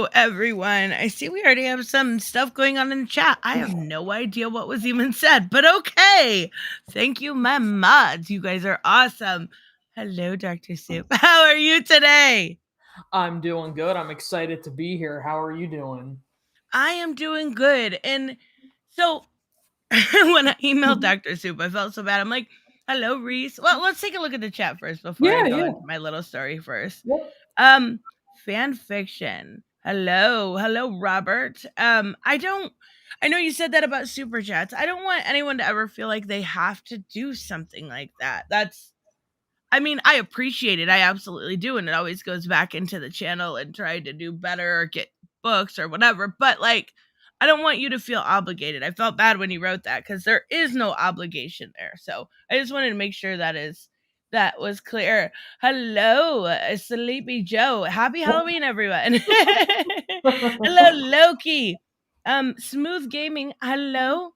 Everyone. I see we already have some stuff going on in the chat. I have no idea what was even said, but okay. Thank you, my mods. You guys are awesome. Hello, Dr. Soup. How are you today? I'm doing good. I'm excited to be here. How are you doing? I am doing good. And so when I emailed Dr. Soup, I felt so bad. I'm like, hello, Reese. Well, let's take a look at the chat first before I go Yeah. into my little story first. Yep. Um, fan fiction. Hello, Robert. I know you said that about super chats. I don't want anyone to ever feel like they have to do something like that. I appreciate it. I absolutely do. And it always goes back into the channel and try to do better or get books or whatever. But I don't want you to feel obligated. I felt bad when you wrote that because there is no obligation there. So I just wanted to make sure that was clear. Hello, Sleepy Joe. Happy Halloween, everyone. Hello, Loki. Smooth Gaming. Hello.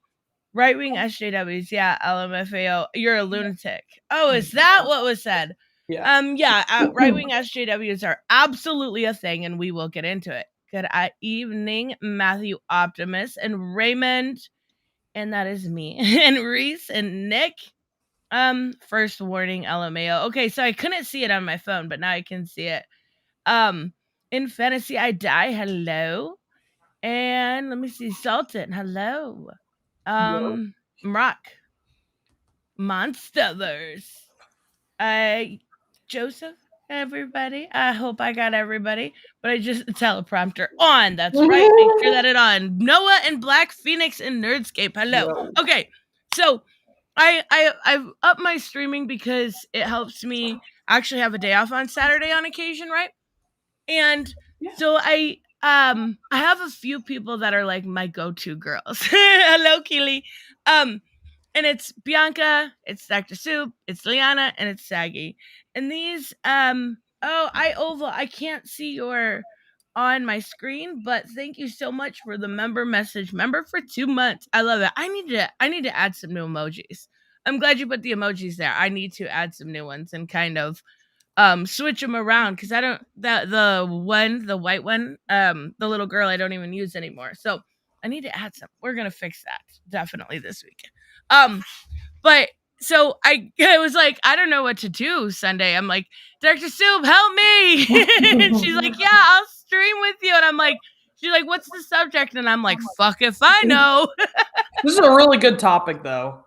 Right wing SJWs, yeah, LMFAO. You're a lunatic. Oh, is that what was said? Yeah. Right wing SJWs are absolutely a thing, and we will get into it. Good evening, Matthew Optimus and Raymond, and that is me, and Reese and Nick. First warning, LMAO. Okay, so I couldn't see it on my phone, but now I can see it. In fantasy, I die. Hello, and let me see, Sultan. Hello. Rock Monsters. Joseph, everybody. I hope I got everybody, but I just teleprompter on. That's right. Make sure that it on. Noah and Black Phoenix and Nerdscape. Hello. Yo. Okay, so I've upped my streaming because it helps me actually have a day off on Saturday on occasion, right? And so I have a few people that are like my go-to girls. Hello, Keely. And it's Bianca, it's Dr. Soup, it's Liana, and it's Saggy. And these I can't see your on my screen, but thank you so much for the member message. Member for 2 months. I love it. I need to add some new emojis. I'm glad you put the emojis there. I need to add some new ones and kind of switch them around because I don't the white one, the little girl I don't even use anymore. So I need to add some. We're gonna fix that definitely this weekend. But so I was like, I don't know what to do Sunday. I'm like, Dr. Soup, help me. And she's like, yeah, I'll stream with you. And I'm like, she's like, what's the subject? And I'm like, fuck if I know. This is a really good topic, though.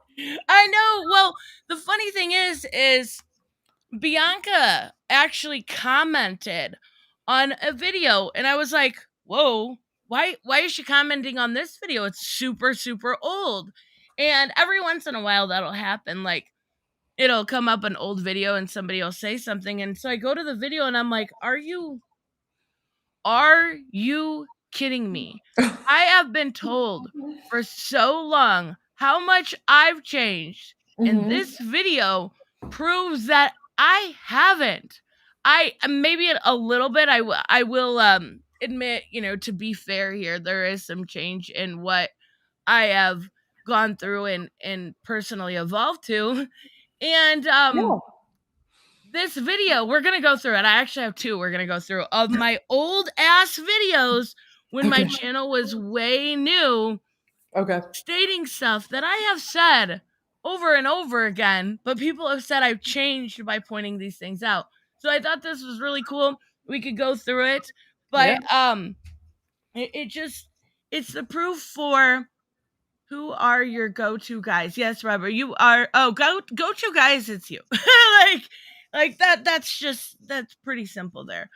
I know. Well, the funny thing is Bianca actually commented on a video, and I was like, whoa, why is she commenting on this video? It's super, super old. And every once in a while that'll happen. Like it'll come up an old video and somebody will say something. And so I go to the video and I'm like, are you kidding me? I have been told for so long how much I've changed. And this video proves that I haven't. I maybe a little bit. I will admit, to be fair here, there is some change in what I have gone through and personally evolved to. And this video, we're gonna go through it. I actually have 2 we're gonna go through of my old ass videos when my channel was way new. Okay. Stating stuff that I have said over and over again, but people have said I've changed by pointing these things out. So I thought this was really cool. We could go through it, but it's the proof for who are your go-to guys. Yes, Robert, you are. Oh, go-to guys, it's you. like that's pretty simple there.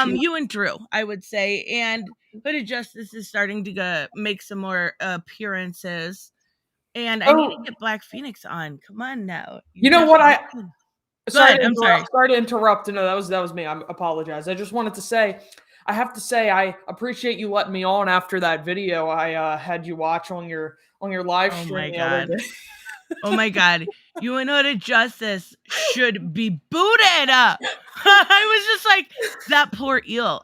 You and Drew, I would say, and Hooded Justice is starting to make some more appearances. And I need to get Black Phoenix on. Come on now. You know what? Sorry to interrupt. No, that was me. I apologize. I just wanted to say, I have to say, I appreciate you letting me on after that video I had you watch on your live stream. Oh my god. Oh my god. You and Hooded Justice should be booted up. I was just like, that poor eel.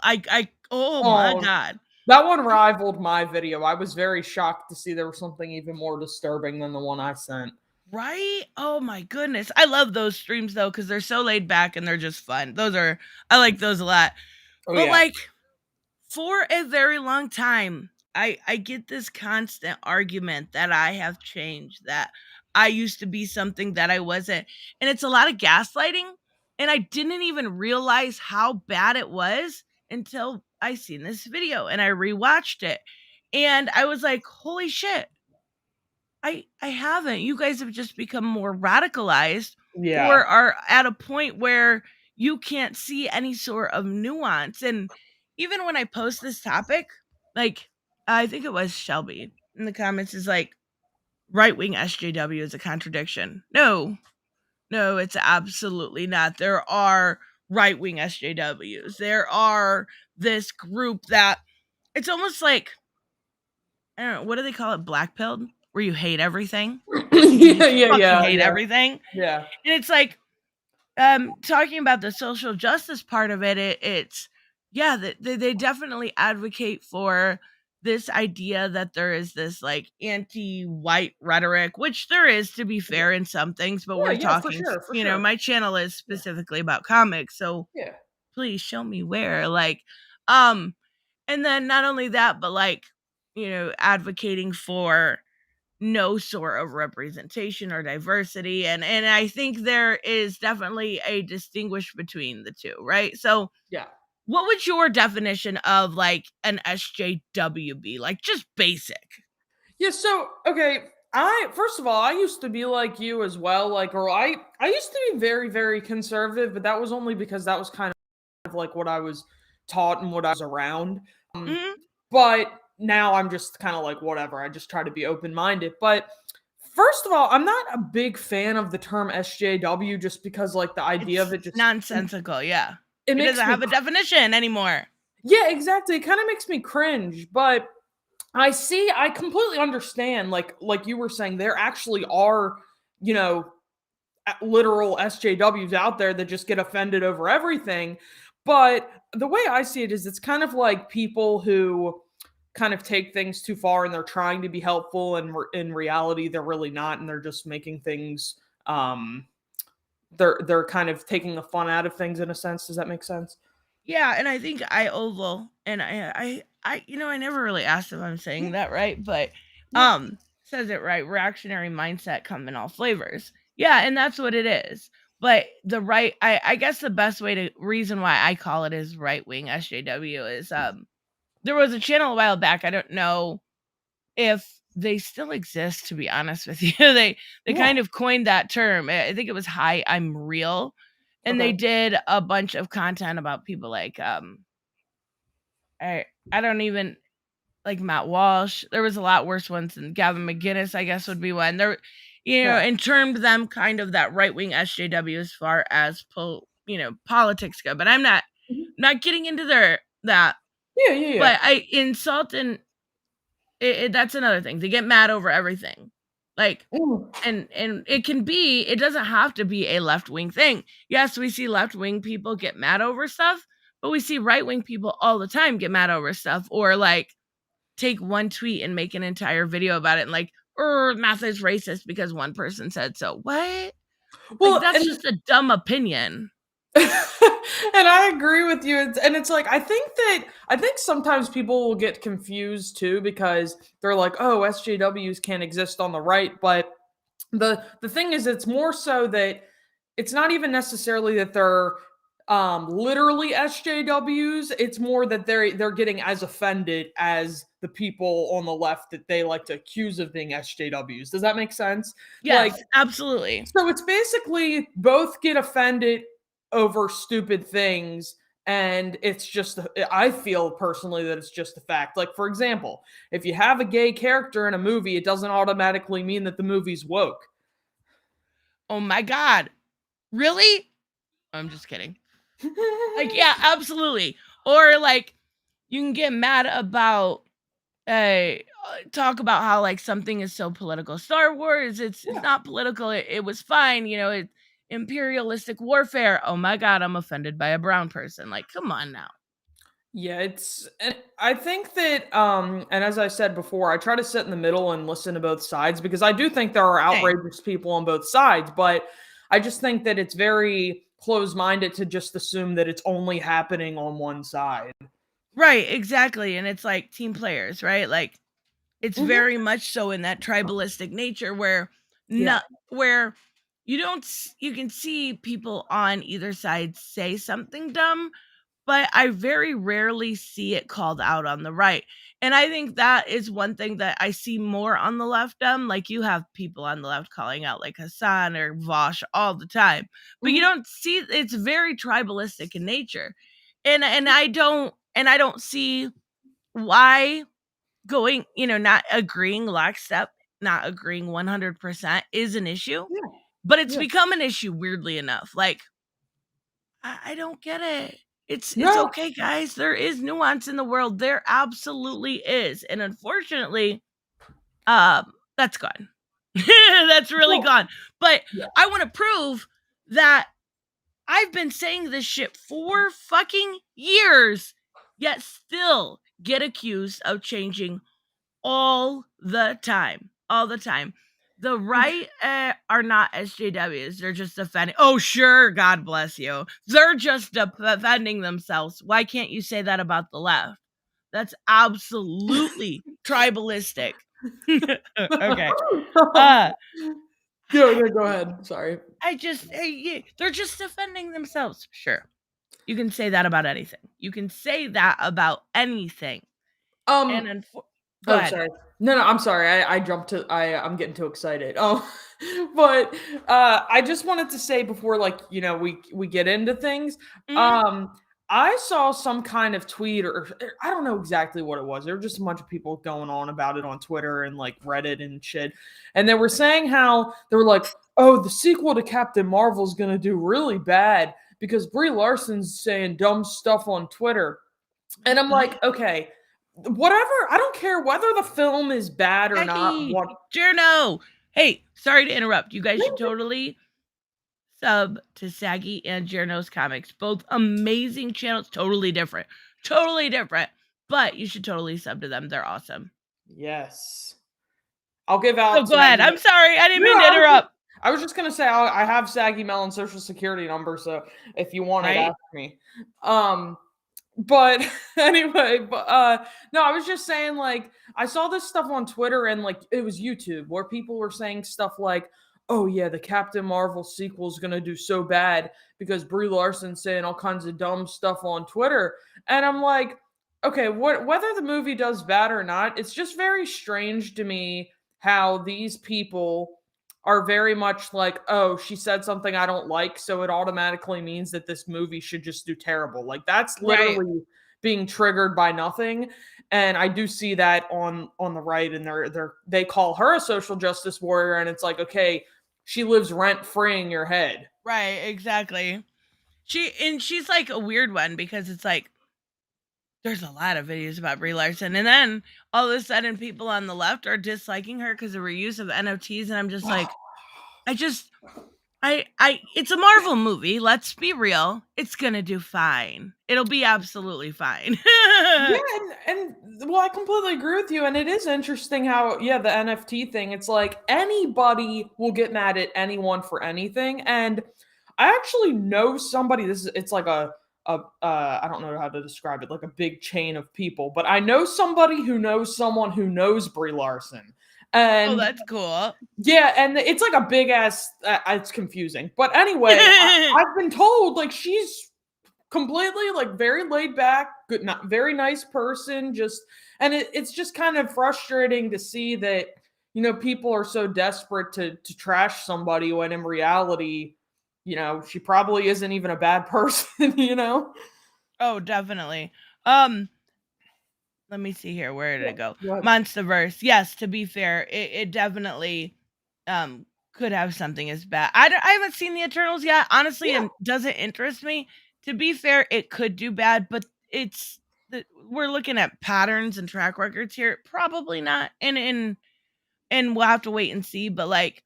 Oh my god. That one rivaled my video. I was very shocked to see there was something even more disturbing than the one I sent. Right? Oh my goodness. I love those streams though, because they're so laid back and they're just fun. I like those a lot. But for a very long time, I get this constant argument that I have changed, that I used to be something that I wasn't. And it's a lot of gaslighting. And I didn't even realize how bad it was until I seen this video and I rewatched it. And I was like, holy shit, I haven't. You guys have just become more radicalized Yeah. or are at a point where you can't see any sort of nuance. And even when I post this topic, like I think it was Shelby in the comments is like, right wing SJW is a contradiction. No, no, it's absolutely not. There are right wing SJWs. There are this group that it's almost like, I don't know, what do they call it? Black pilled, where you hate everything. You Yeah, just yeah, fucking yeah, hate yeah, everything. yeah. And it's like, talking about the social justice part of it, it's yeah, they definitely advocate for this idea that there is this like anti-white rhetoric, which there is, to be fair, in some things, but Yeah, we're yeah, for talking, sure, for you know, sure. my channel is specifically about comics, so Yeah. please show me where. Like, um, and then not only that, but like, you know, advocating for no sort of representation or diversity, and I think there is definitely a distinguish between the two, right? So Yeah. what would your definition of like an SJW be? Like just basic. Yeah, so okay, I first of all, I used to be like you as well, like or I used to be very very conservative, but that was only because that was kind of like what I was taught and what I was around. Um, Mhm. but now I'm just kind of like whatever. I just try to be open-minded. But first of all, I'm not a big fan of the term SJW just because like the idea of It's it just nonsensical, yeah. it It doesn't makes me have a definition anymore. yeah, exactly. It kind of makes me cringe, but I completely understand like you were saying there actually are, you know, literal SJWs out there that just get offended over everything. But the way I see it is it's kind of like people who kind of take things too far and they're trying to be helpful and in reality they're really not and they're just making things they're kind of taking the fun out of things in a sense. Does that make sense? Yeah, and I think I oval and you know, I never really asked if I'm Yeah. saying that right, but Yeah. says it right. Reactionary mindset come in all flavors. Yeah, and that's what it is. But the right I guess the best way to reason why I call it is right wing SJW is there was a channel a while back. I don't know if they still exist, to be honest with you. They Yeah. kind of coined that term. I think it was Hi, I'm Real. And they Okay. did a bunch of content about people like I don't even like Matt Walsh. There was a lot worse ones than Gavin McGinnis, I guess would be one. There, you know, Yeah. and termed them kind of that right wing SJW as far as politics go. But I'm Mhm. not getting into that. Yeah, yeah, yeah. But I insult and that's another thing. They get mad over everything. Like Mm. and it doesn't have to be a left wing thing. Yes, we see left wing people get mad over stuff, but we see right wing people all the time get mad over stuff or like take one tweet and make an entire video about it and like, math is racist because one person said so. What? Like Well, that's and just a dumb opinion. and I agree with you. And it's like I think sometimes people will get confused too because they're like, "Oh, SJWs can't exist on the right." But the thing is it's more so that it's not even necessarily that they're literally SJWs. It's more that they're getting as offended as the people on the left that they like to accuse of being SJWs. Does that make sense? Like Yes, absolutely. so it's basically both get offended over stupid things and it's just I feel personally that it's just a fact. Like for example, if you have a gay character in a movie, it doesn't automatically mean that the movie's woke. Oh my god. Really? I'm just kidding. Like, yeah, absolutely. Or like you can get mad about talk about how like something is so political. Star Wars, it's Yeah. not political. It was fine, you know, it's imperialistic warfare. Oh my god, I'm offended by a brown person. Like, come on now. Yeah, it's and I think that and as I said before, I try to sit in the middle and listen to both sides because I do think there are Hey. outrageous people on both sides, but I just think that it's very close-minded to just assume that it's only happening on one side. Right, exactly. And it's like team players, right? Like it's Mhm. very much so in that tribalistic nature where Yeah. not where you can see people on either side say something dumb, but I very rarely see it called out on the right. And I think that is one thing that I see more on the left. Like you have people on the left calling out like Hassan or Vosh all the time, but you Mhm. don't see it's very tribalistic in nature. And I don't see why going, not agreeing lockstep, not agreeing 100% is an issue, Yeah. but it's Yeah. become an issue weirdly enough. Like I don't get it. It's No. okay, guys. There is nuance in the world. There absolutely is. And unfortunately, that's gone. That's really Well, gone. But yeah. I want to prove that I've been saying this shit for fucking years, yet still get accused of changing all the time. All the time. The right are not SJWs. They're just defending. Oh, sure. God bless you. They're just defending themselves. Why can't you say that about the left? That's absolutely tribalistic. Okay. Uh, No, I, no, go ahead. Sorry. I just, they're just defending themselves. Sure. You can say that about anything. You can say that about anything. And Um. go Oh, ahead. sorry. No, no, I'm sorry. I jumped to. I'm getting too excited. Oh, but I just wanted to say before, like, we get into things. Mhm. Um, I saw some kind of tweet, or I don't know exactly what it was. There were just a bunch of people going on about it on Twitter and like Reddit and shit, and they were saying how they were like, "Oh, the sequel to Captain Marvel is gonna do really bad because Brie Larson's saying dumb stuff on Twitter." And I'm What? like, okay, whatever. I don't care whether the film is bad or not. Jackie, Journo. Hey, sorry to interrupt. You guys should totally sub to Saggy and Journo's comics. Both amazing channels, totally different. Totally different. But you should totally sub to them. They're awesome. Yes. I'll give So out go ahead. Saggy. I'm sorry. I didn't No, mean to interrupt. I was just gonna say I have Saggy Melon's social security number, so if you want it, Right? ask me. Um, but anyway, no, I was just saying like I saw this stuff on Twitter and like it was YouTube where people were saying stuff like, "Oh yeah, the Captain Marvel sequel is gonna do so bad because Brie Larson's saying all kinds of dumb stuff on Twitter," and I'm like, okay, whether the movie does bad or not, it's just very strange to me how these people are very much like, oh, she said something I don't like, so it automatically means that this movie should just do terrible. Like that's Right. literally being triggered by nothing. And I do see that on the right, and they call her a social justice warrior, and it's like, okay, she lives rent free in your head. Right, exactly. She's like a weird one because it's like there's a lot of videos about Brie Larson, and then all of a sudden people on the left are disliking her because of her use of NFTs, and I'm just like, I just it's a Marvel movie. Let's be real. It's gonna do fine. It'll be absolutely fine. Yeah, and well, I completely agree with you. And it is interesting how, yeah, the NFT thing, it's like anybody will get mad at anyone for anything. And I actually know somebody, it's like I don't know how to describe it, like a big chain of people, but I know somebody who knows someone who knows Brie Larson. Oh, And that's cool. yeah, and it's like a big ass, it's confusing. But anyway, I've been told like she's completely like very laid back, good, not very nice person. Just and it's just kind of frustrating to see that people are so desperate to trash somebody when in reality, she probably isn't even a bad person. Oh, definitely. Um, Let me see here. Where did Yeah, it go? go ahead. Monsterverse. Yes, to be fair, it definitely could have something as bad. I haven't seen the Eternals yet, honestly, Yeah. and doesn't interest me. To be fair, it could do bad, but we're looking at patterns and track records here. Probably not, and we'll have to wait and see. But like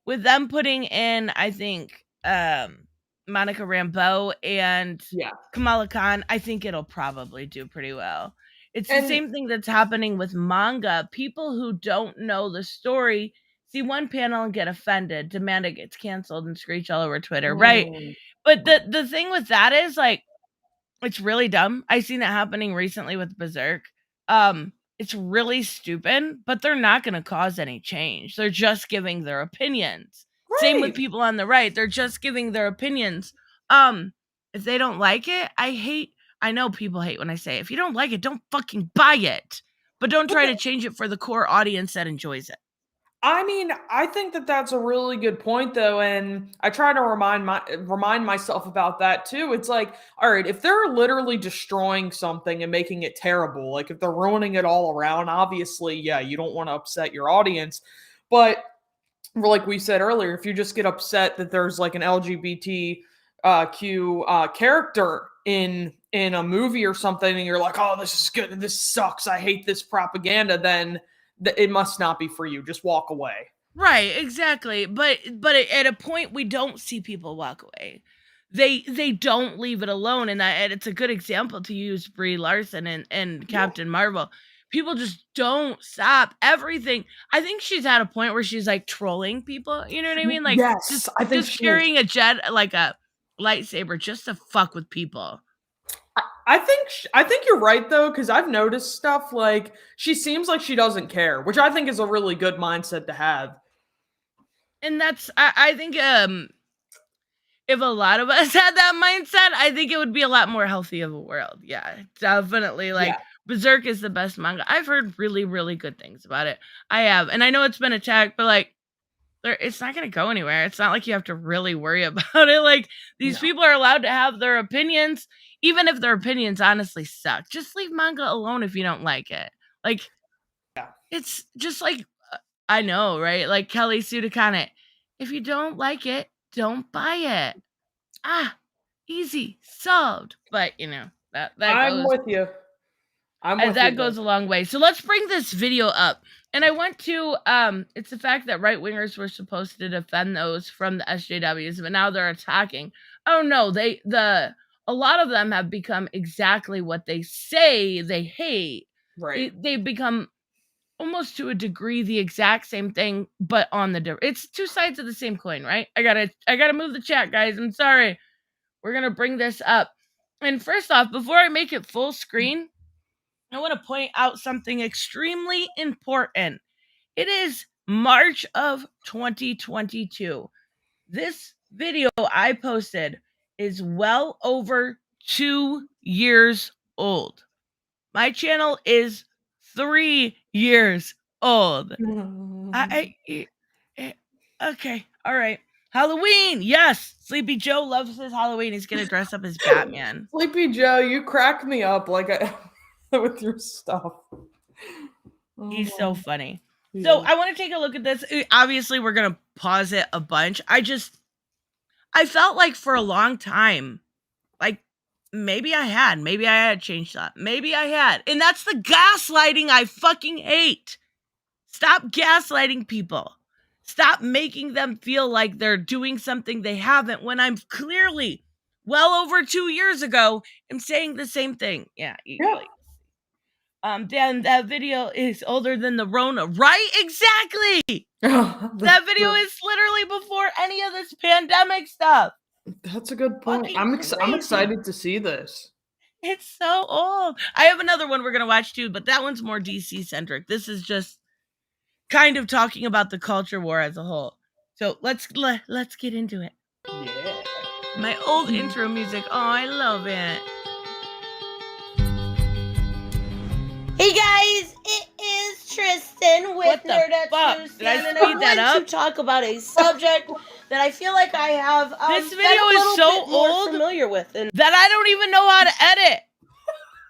with them putting in, I think Monica Rambeau and Yeah. Kamala Khan, I think it'll probably do pretty well. It's the And same thing that's happening with manga. People who don't know the story see one panel and get offended, demand it gets canceled, and screech all over Twitter, right? mm, But the thing with that is like It's really dumb. I seen that happening recently with Berserk. It's really stupid, but they're not going to cause any change. They're just giving their opinions. Same with Right. people on the right. They're just giving their opinions. If they don't like it, I know people hate when I say, if you don't like it, don't fucking buy it. But don't try to change it for the core audience that enjoys it. I mean, I think that that's a really good point, though, and I try to remind myself about that too. It's like, all right, if they're literally destroying something and making it terrible, like if they're ruining it all around, obviously, yeah, you don't want to upset your audience. But like we said earlier, if you just get upset that there's like an LGBTQ character in a movie or something, and you're like, oh, this is good, this sucks, I hate this propaganda, then it must not be for you. Just walk away. Right, exactly. But at a point we don't see people walk away. They don't leave it alone, and it's a good example to use Brie Larson and Captain Marvel. People just don't stop everything. I think she's at a point where she's like trolling people. You know what I mean? Like Yes, I think just she is. carrying a jet like a lightsaber just to fuck with people. I think you're right though, because I've noticed stuff like she seems like she doesn't care, which I think is a really good mindset to have. And that's I think if a lot of us had that mindset, I think it would be a lot more healthy of a world. Yeah, definitely. Like Yeah. Berserk is the best manga. I've heard really, really good things about it. I have, and I know it's been attacked, but like, it's not going to go anywhere. It's not like you have to really worry about it. Like these people are allowed to have their opinions, even if their opinions honestly suck. Just leave manga alone if you don't like it. Like, it's just like I know, right? Like Kelly Sudakane. If you don't like it, don't buy it. Ah, easy, solved. But that I'm goes with you. I'm with you that there. goes a long way. So let's bring this video up. And I went to it's the fact that right wingers were supposed to defend those from the SJWs, but now they're attacking. Oh no, a lot of them have become exactly what they say they hate. Right. They've become almost to a degree the exact same thing, but on the it's two sides of the same coin, right? I gotta move the chat, guys. I'm sorry. We're gonna bring this up. And first off, before I make it full screen, I want to point out something extremely important. It is March of 2022. This video I posted is well over 2 years old. My channel is 3 years old. Okay, all right. Halloween, yes. Sleepy Joe loves his Halloween. He's gonna dress up as Batman. Sleepy Joe, you crack me up like with your stuff. He's so funny. Yeah. So I want to take a look at this. Obviously, we're gonna pause it a bunch. I felt like for a long time, like maybe I had changed that. Maybe I had. And that's the gaslighting I fucking hate. Stop gaslighting people. Stop making them feel like they're doing something they haven't when I'm clearly well over 2 years ago am saying the same thing. Yeah. Dan, that video is older than the Rona, right? Exactly. That video is literally before any of this pandemic stuff. That's a good point. Fucking I'm crazy. excited to see this. It's so old. I have another one we're gonna watch too, but that one's more DC centric. This is just kind of talking about the culture war as a whole. So let's get into it. Yeah. My old intro music. Oh, I love it. Hey guys, it is Tristan with Nerd at Tuesday, and I want to talk about a subject that I feel like I have this video is so old familiar with, and that I don't even know how to edit.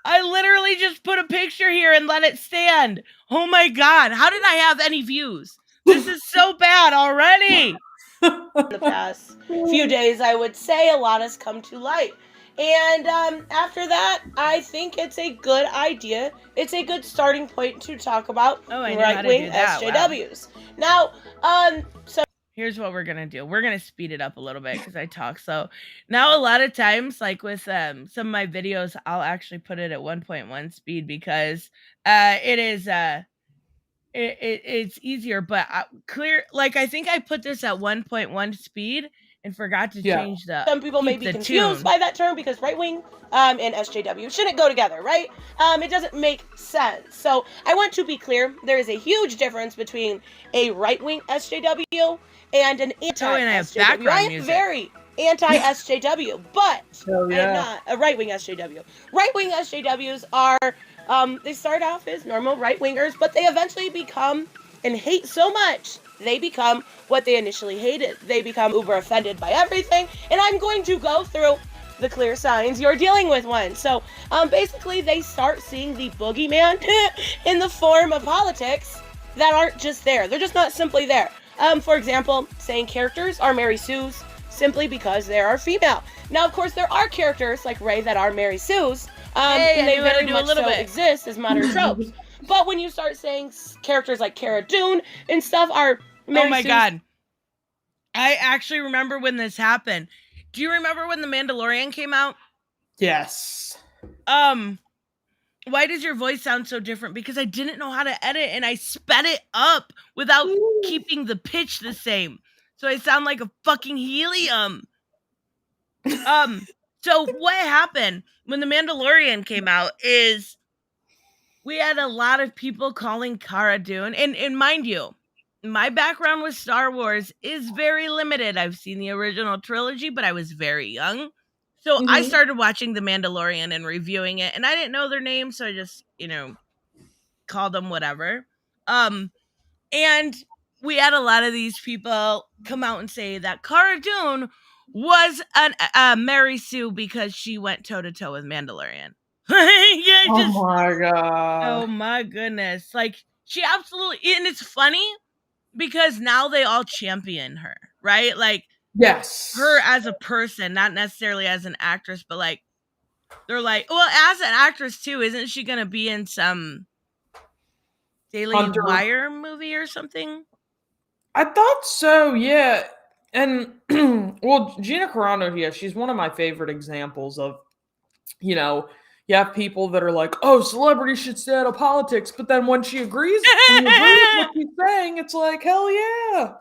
I literally just put a picture here and let it stand. Oh my god, how did I have any views? This is so bad already. In the past few days, I would say a lot has come to light. And after that, I think it's a good idea. It's a good starting point to talk about right-wing SJWs. Wow. Now, so here's what we're gonna do. We're gonna speed it up a little bit because I talk slow. Now, a lot of times, like with some of my videos, I'll actually put it at 1.1 speed because it is it's easier. But clear, like I think I put this at 1.1 speed. and forgot to change the. Some people may be confused by that term because right wing and SJW shouldn't go together, right? It doesn't make sense. So I want to be clear: there is a huge difference between a right wing SJW and an anti SJW. I am very anti SJW, but I am not a right wing SJW. Right wing SJWs are they start off as normal right wingers, but they eventually become and hate so much. They become what they initially hated. They become uber offended by everything. And I'm going to go through the clear signs you're dealing with one. So basically, they start seeing the boogeyman in the form of politics that aren't just there. They're just not simply there. For example, saying characters are Mary Sue's simply because they are female. Now, of course, there are characters like Ray that are Mary Sue's. And they very much so exist as modern tropes. But when you start saying characters like Cara Dune and stuff are Mary Sue's, God. I actually remember when this happened. Do you remember when The Mandalorian came out? Yes. Why does your voice sound so different? Because I didn't know how to edit and I sped it up without keeping the pitch the same. So I sound like a fucking helium. So what happened when The Mandalorian came out is we had a lot of people calling Cara Dune, and mind you, my background with Star Wars is very limited. I've seen the original trilogy, but I was very young. So I started watching The Mandalorian and reviewing it, and I didn't know their names, so I just, called them whatever. And we had a lot of these people come out and say that Cara Dune was a Mary Sue because she went toe-to-toe with Mandalorian. My god. Oh my goodness. Like, she absolutely, and it's funny because now they all champion her, right? Like, yes, her as a person, not necessarily as an actress, but like, they're like, well, as an actress too, isn't she gonna be in some Daily Wire movie or something? I thought so, yeah. And well, Gina Carano, she's one of my favorite examples of, you have people that are like, oh, celebrities should stay out of politics, but then when she agrees, with what she's saying, it's like, hell yeah.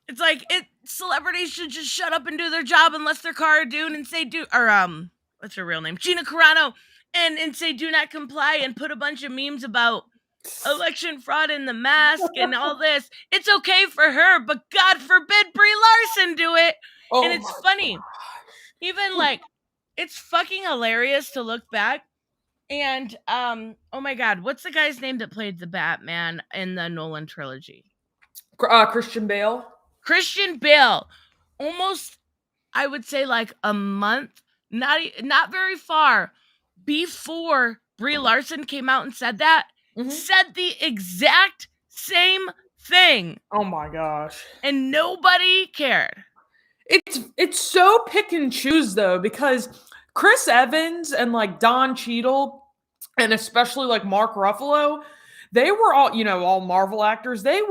It's like, celebrities should just shut up and do their job unless they're Cara Dune and say what's her real name? Gina Carano, and say do not comply and put a bunch of memes about election fraud in the mask and all this. It's okay for her, but God forbid Brie Larson do it. Oh, and it's funny. Gosh. Even like, it's fucking hilarious to look back. And oh my God, what's the guy's name that played the Batman in the Nolan trilogy? Christian Bale. Christian Bale. Almost, I would say like a month, not very far before Brie Larson came out and said that, said the exact same thing. Oh my gosh. And nobody cared. It's so pick and choose though, because Chris Evans and like Don Cheadle and especially like Mark Ruffalo, they were all, all Marvel actors. Their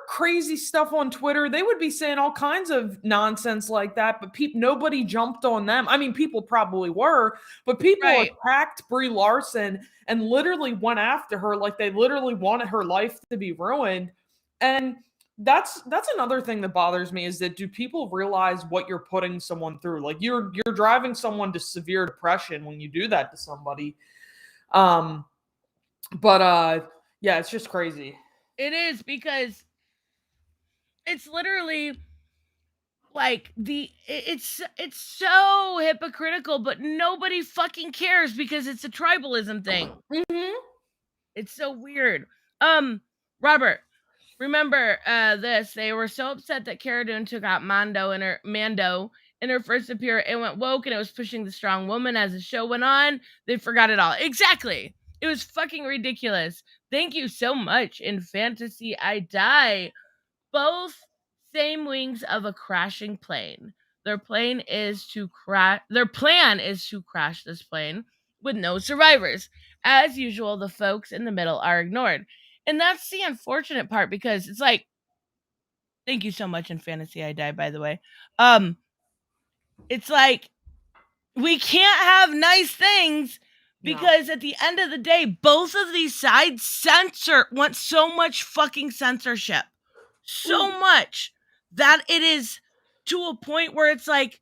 crazy stuff on Twitter, they would be saying all kinds of nonsense like that, but nobody jumped on them. I mean, people probably were, but people attacked Brie Larson and literally went after her like they literally wanted her life to be ruined. And that's another thing that bothers me is that do people realize what you're putting someone through? Like you're driving someone to severe depression when you do that to somebody. But yeah, it's just crazy. It is, because it's literally like it's so hypocritical, but nobody fucking cares because it's a tribalism thing. It's so weird. Robert, remember this? They were so upset that Cara Dune took out Mando in her first appearance. It went woke and it was pushing the strong woman. As the show went on, they forgot it all. Exactly. It was fucking ridiculous. Thank you so much. In Fantasy I Die. Both same wings of a crashing plane. Their plan is to crash this plane with no survivors. As usual, the folks in the middle are ignored. And that's the unfortunate part, because it's like, thank you so much, In Fantasy I Die, by the way. It's like, we can't have nice things because at the end of the day, both of these sides want so much fucking censorship. So much that it is to a point where it's like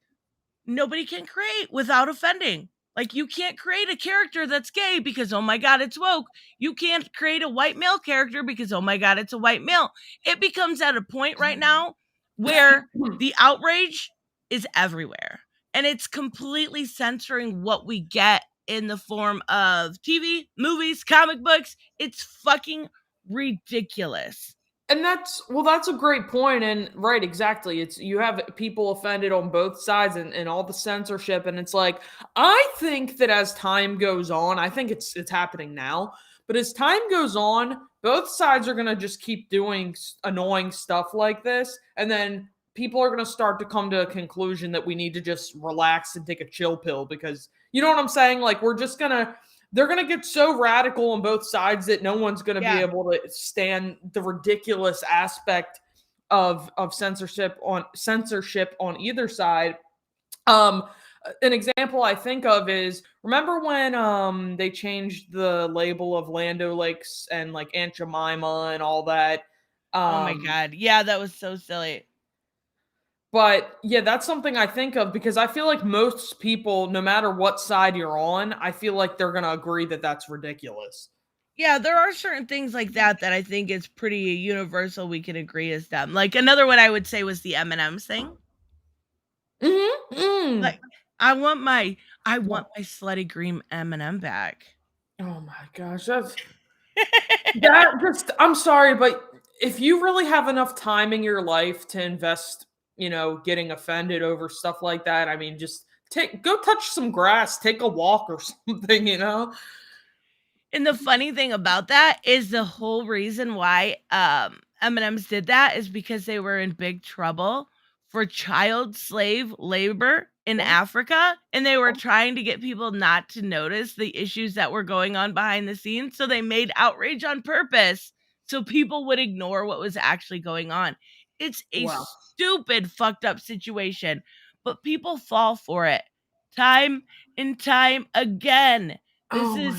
nobody can create without offending. Like, you can't create a character that's gay because, oh my God, it's woke. You can't create a white male character because, oh my God, it's a white male. It becomes at a point right now where the outrage is everywhere. And it's completely censoring what we get in the form of TV, movies, comic books. It's fucking ridiculous. And that's a great point. And right, exactly. It's you have people offended on both sides and all the censorship. And it's like, I think that as time goes on, I think it's happening now, but as time goes on, both sides are gonna just keep doing annoying stuff like this, and then people are gonna start to come to a conclusion that we need to just relax and take a chill pill, because you know what I'm saying? Like, they're going to get so radical on both sides that no one's going to be able to stand the ridiculous aspect of censorship on either side. An example I think of is, remember when they changed the label of Land O'Lakes and like Aunt Jemima and all that? Oh my God. Yeah, that was so silly. But yeah, that's something I think of because I feel like most people, no matter what side you're on, I feel like they're going to agree that that's ridiculous. Yeah, there are certain things like that I think is pretty universal. We can agree as them. Like, another one I would say was the M&M's thing. Mm-hmm. Like, I want my slutty green M&M back. Oh my gosh, I'm sorry, but if you really have enough time in your life to invest, getting offended over stuff like that, I mean, just go touch some grass, take a walk or something, And the funny thing about that is the whole reason why M&M's did that is because they were in big trouble for child slave labor in Africa, and they were trying to get people not to notice the issues that were going on behind the scenes, so they made Outrage on purpose so people would ignore what was actually going on. It's a stupid, fucked up situation, but people fall for it time and time again. And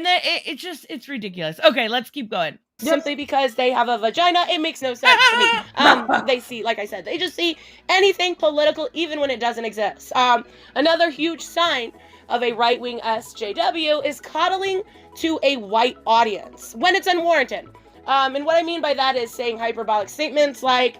then it's ridiculous. Okay, let's keep going. Simply because they have a vagina, it makes no sense to me. They see, like I said, they just see anything political, even when it doesn't exist. Another huge sign of a right-wing SJW is coddling to a white audience when it's unwarranted. And what I mean by that is saying hyperbolic statements like,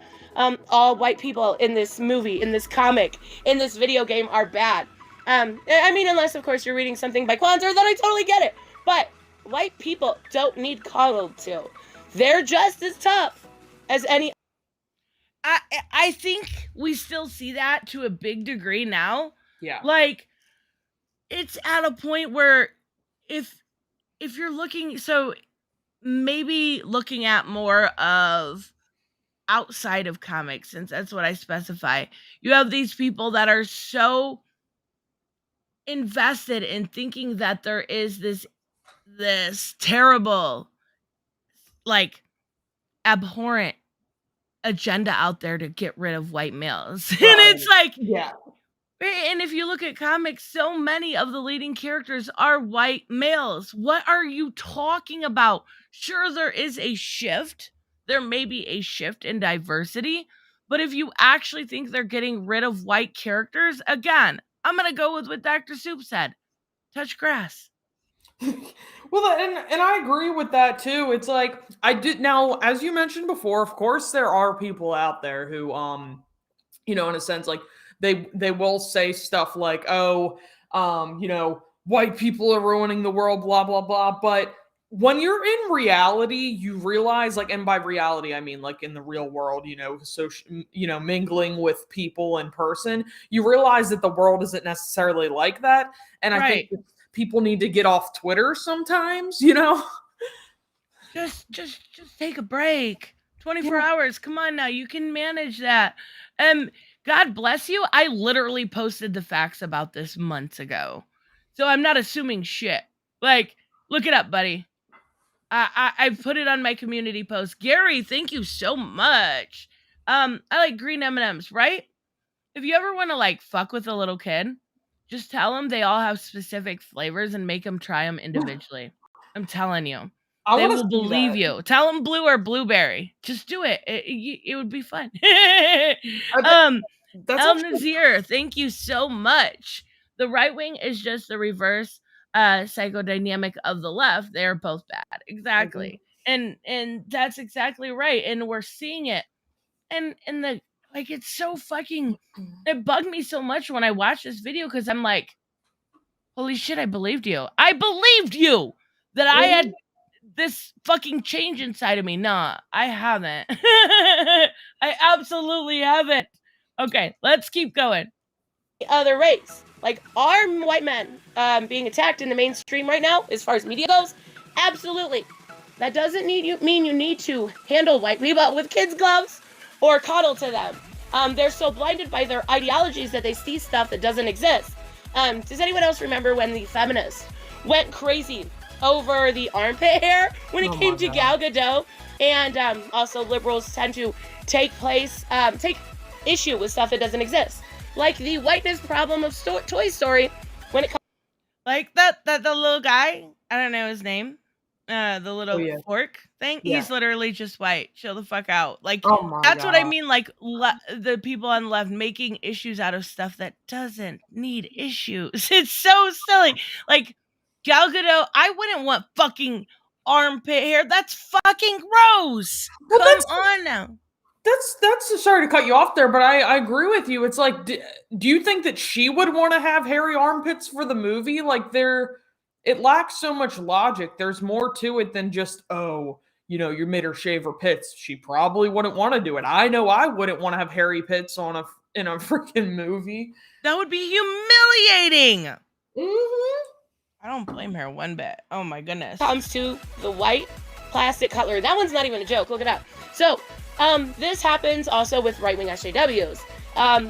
all white people in this movie, in this comic, in this video game are bad. I mean, unless, of course, you're reading something by Kwanzaa, then I totally get it. But white people don't need coddled to. They're just as tough as any. I think we still see that to a big degree now. Yeah. Like, it's at a point where if you're looking, so maybe looking at more of outside of comics, since that's what I specify, you have these people that are so invested in thinking that there is this terrible, like, abhorrent agenda out there to get rid of white males. Right. And it's like, yeah. And if you look at comics, so many of the leading characters are white males. What are you talking about? Sure, there is a shift. There may be a shift in diversity, but if you actually think they're getting rid of white characters, again, I'm going to go with what Dr. Soup said. Touch grass. Well, and I agree with that too. It's like, I did, now, as you mentioned before, of course there are people out there who in a sense, like, they will say stuff like, oh, white people are ruining the world, blah blah blah. But when you're in reality, you realize, like, and by reality I mean like in the real world, mingling with people in person, you realize that the world isn't necessarily like that. And I think people need to get off Twitter sometimes, Just take a break. 24 hours. Come on now. You can manage that. God bless you. I literally posted the facts about this months ago. So I'm not assuming shit. Like, look it up, buddy. I put it on my community post. Gary, thank you so much. I like green M&Ms, right? If you ever want to, like, fuck with a little kid, just tell them they all have specific flavors and make them try them individually. I'm telling you. They will believe you. Tell them blue or blueberry. Just do it. It would be fun. El Nazir, thank you so much. The right wing is just the reverse psychodynamic of the left. They're both bad. Exactly. And that's exactly right. And we're seeing it. And the like, it's so fucking, it bugged me so much when I watched this video because I'm like, holy shit, I believed you. I believed you that I had this fucking change inside of me. Nah, I haven't. I absolutely haven't. Okay, let's keep going. Other race, like, are white men being attacked in the mainstream right now as far as media goes? Absolutely. That doesn't mean you need to handle white people with kids gloves or coddle to them. They're so blinded by their ideologies that they see stuff that doesn't exist. Does anyone else remember when the feminists went crazy over the armpit hair when it came to Gal Gadot? And also liberals tend to take issue with stuff that doesn't exist, like the whiteness problem of Toy Story when it comes, like that the little guy, I don't know his name, the little fork thing. He's literally just white. Chill the fuck out. Like, that's what I mean. Like, the people on the left making issues out of stuff that doesn't need issues. It's so silly. Like, Gal Gadot, I wouldn't want fucking armpit hair. That's fucking gross. Well, come on now. That's sorry to cut you off there, but I agree with you. It's like, do you think that she would want to have hairy armpits for the movie? Like, it lacks so much logic. There's more to it than just, you made her shave her pits. She probably wouldn't want to do it. I know I wouldn't want to have hairy pits in a freaking movie. That would be humiliating. Mm-hmm. I don't blame her one bit. Oh my goodness. Comes to the white plastic cutlery. That one's not even a joke. Look it up. So, this happens also with right-wing SJWs.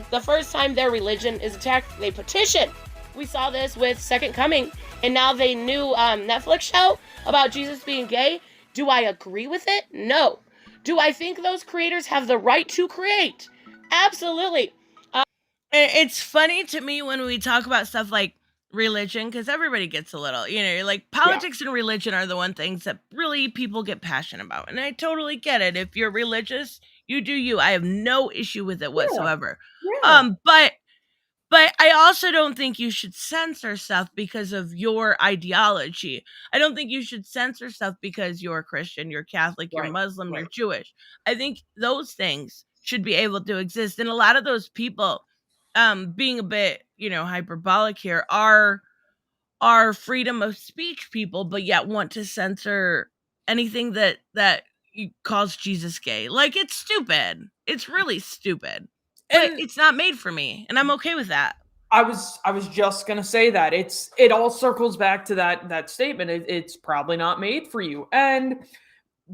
The first time their religion is attacked, they petition. We saw this with Second Coming, and now they new Netflix show about Jesus being gay. Do I agree with it? No. Do I think those creators have the right to create? Absolutely. It's funny to me when we talk about stuff like religion, because everybody gets a little, like, politics and religion are the one things that really people get passionate about, and I totally get it. If you're religious, you do you. I have no issue with it whatsoever. But I also don't think you should censor stuff because of your ideology. I don't think you should censor stuff because you're Christian, you're Catholic, you're Muslim, you're Jewish. I think those things should be able to exist, and a lot of those people, being a bit, hyperbolic here, are freedom of speech people, but yet want to censor anything that calls Jesus gay. Like, it's stupid. It's really stupid. But it's not made for me, and I'm okay with that. I was just gonna say that it all circles back to that statement. It's probably not made for you, and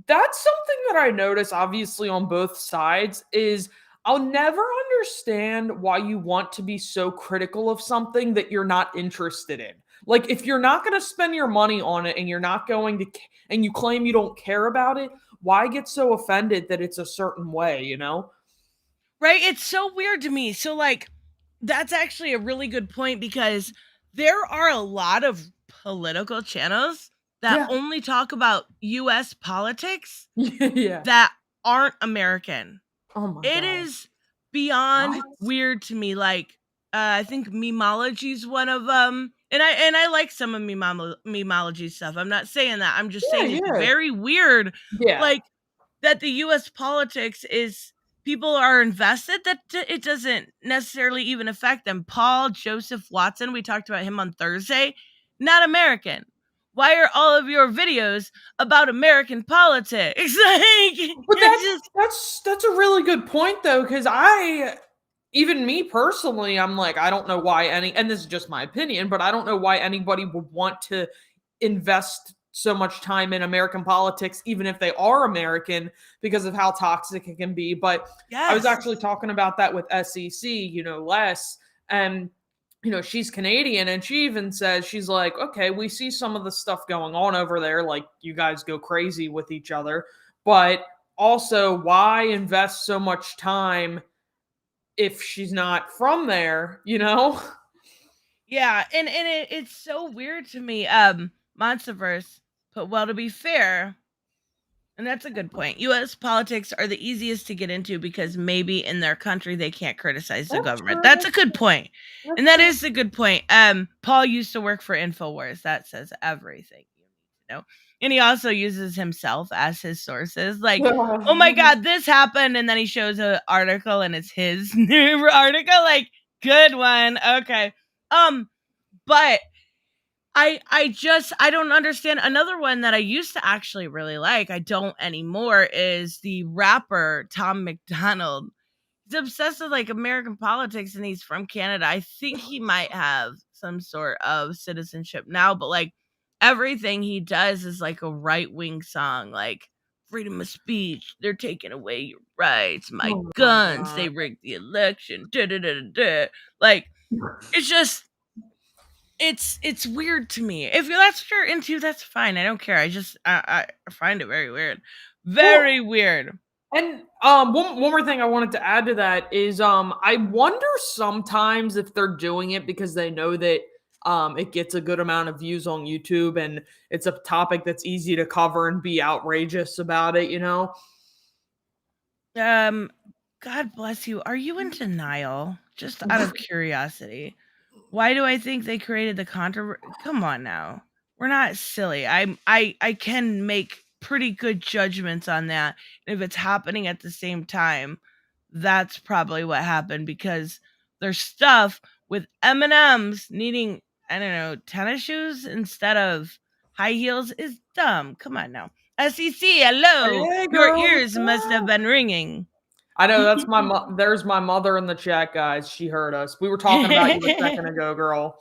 that's something that I notice obviously on both sides. Is I'll never understand why you want to be so critical of something that you're not interested in. Like, if you're not going to spend your money on it and you're not going to, and you claim you don't care about it, why get so offended that it's a certain way, Right? It's so weird to me. So, like, that's actually a really good point, because there are a lot of political channels that only talk about U.S. politics that aren't American. Oh my God. It is beyond weird to me. Like, I think memology is one of them. And I like some of memology stuff. I'm not saying that. I'm just saying it's very weird. Like, that the U.S. politics is, people are invested, that it doesn't necessarily even affect them. Paul Joseph Watson, we talked about him on Thursday, not American. Why are all of your videos about American politics? But that's a really good point, though, because even me personally, I'm like, I don't know why and this is just my opinion, but I don't know why anybody would want to invest so much time in American politics, even if they are American, because of how toxic it can be. But I was actually talking about that with SEC, Les, and she's Canadian, and she even says, she's like, okay, we see some of the stuff going on over there, like, you guys go crazy with each other, but also, why invest so much time if she's not from there, Yeah, and it's so weird to me. Monsterverse, but well, to be fair, And that's a good point. US politics are the easiest to get into because maybe in their country they can't criticize the government. That's a good point. And that is a good point. Paul used to work for InfoWars. That says everything you need to know. And he also uses himself as his sources. Like, oh my God, this happened. And then he shows an article and it's his new article. Like, good one. Okay. But I don't understand. Another one that I used to actually really like, I don't anymore, is the rapper Tom McDonald. He's obsessed with like American politics and he's from Canada. I think he might have some sort of citizenship now, but like everything he does is like a right-wing song, like freedom of speech, they're taking away your rights, my guns, they rigged the election, da da da da. Like, it's just it's weird to me. If that's what you're into, that's fine. I don't care. I find it very weird. Very weird. And one more thing I wanted to add to that is I wonder sometimes if they're doing it because they know that it gets a good amount of views on YouTube and it's a topic that's easy to cover and be outrageous about it, you know? God bless you. Are you in denial? Just out of curiosity. Why do I think they created the controversy? Come on now. We're not silly. I can make pretty good judgments on that. And if it's happening at the same time, that's probably what happened because there's stuff with M&Ms needing, I don't know, tennis shoes instead of high heels is dumb. Come on now. SEC, hello. Hey, Your girl, ears must have been ringing. I know that's there's my mother in the chat, guys. She heard us. We were talking about you a second ago, girl.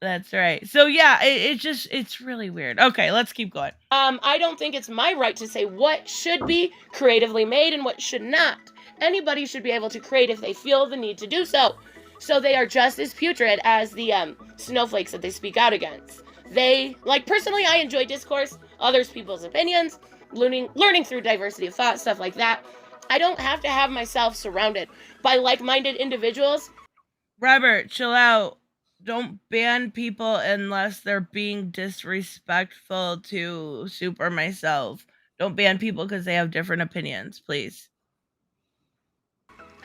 That's right. So yeah, it's really weird. Okay, let's keep going. I don't think it's my right to say what should be creatively made and what should not. Anybody should be able to create if they feel the need to do so. So they are just as putrid as the snowflakes that they speak out against. They, like, personally, I enjoy discourse, others people's opinions, learning through diversity of thought, stuff like that. I don't have to have myself surrounded by like-minded individuals. Robert, chill out. Don't ban people unless they're being disrespectful to Super myself. Don't ban people because they have different opinions, please.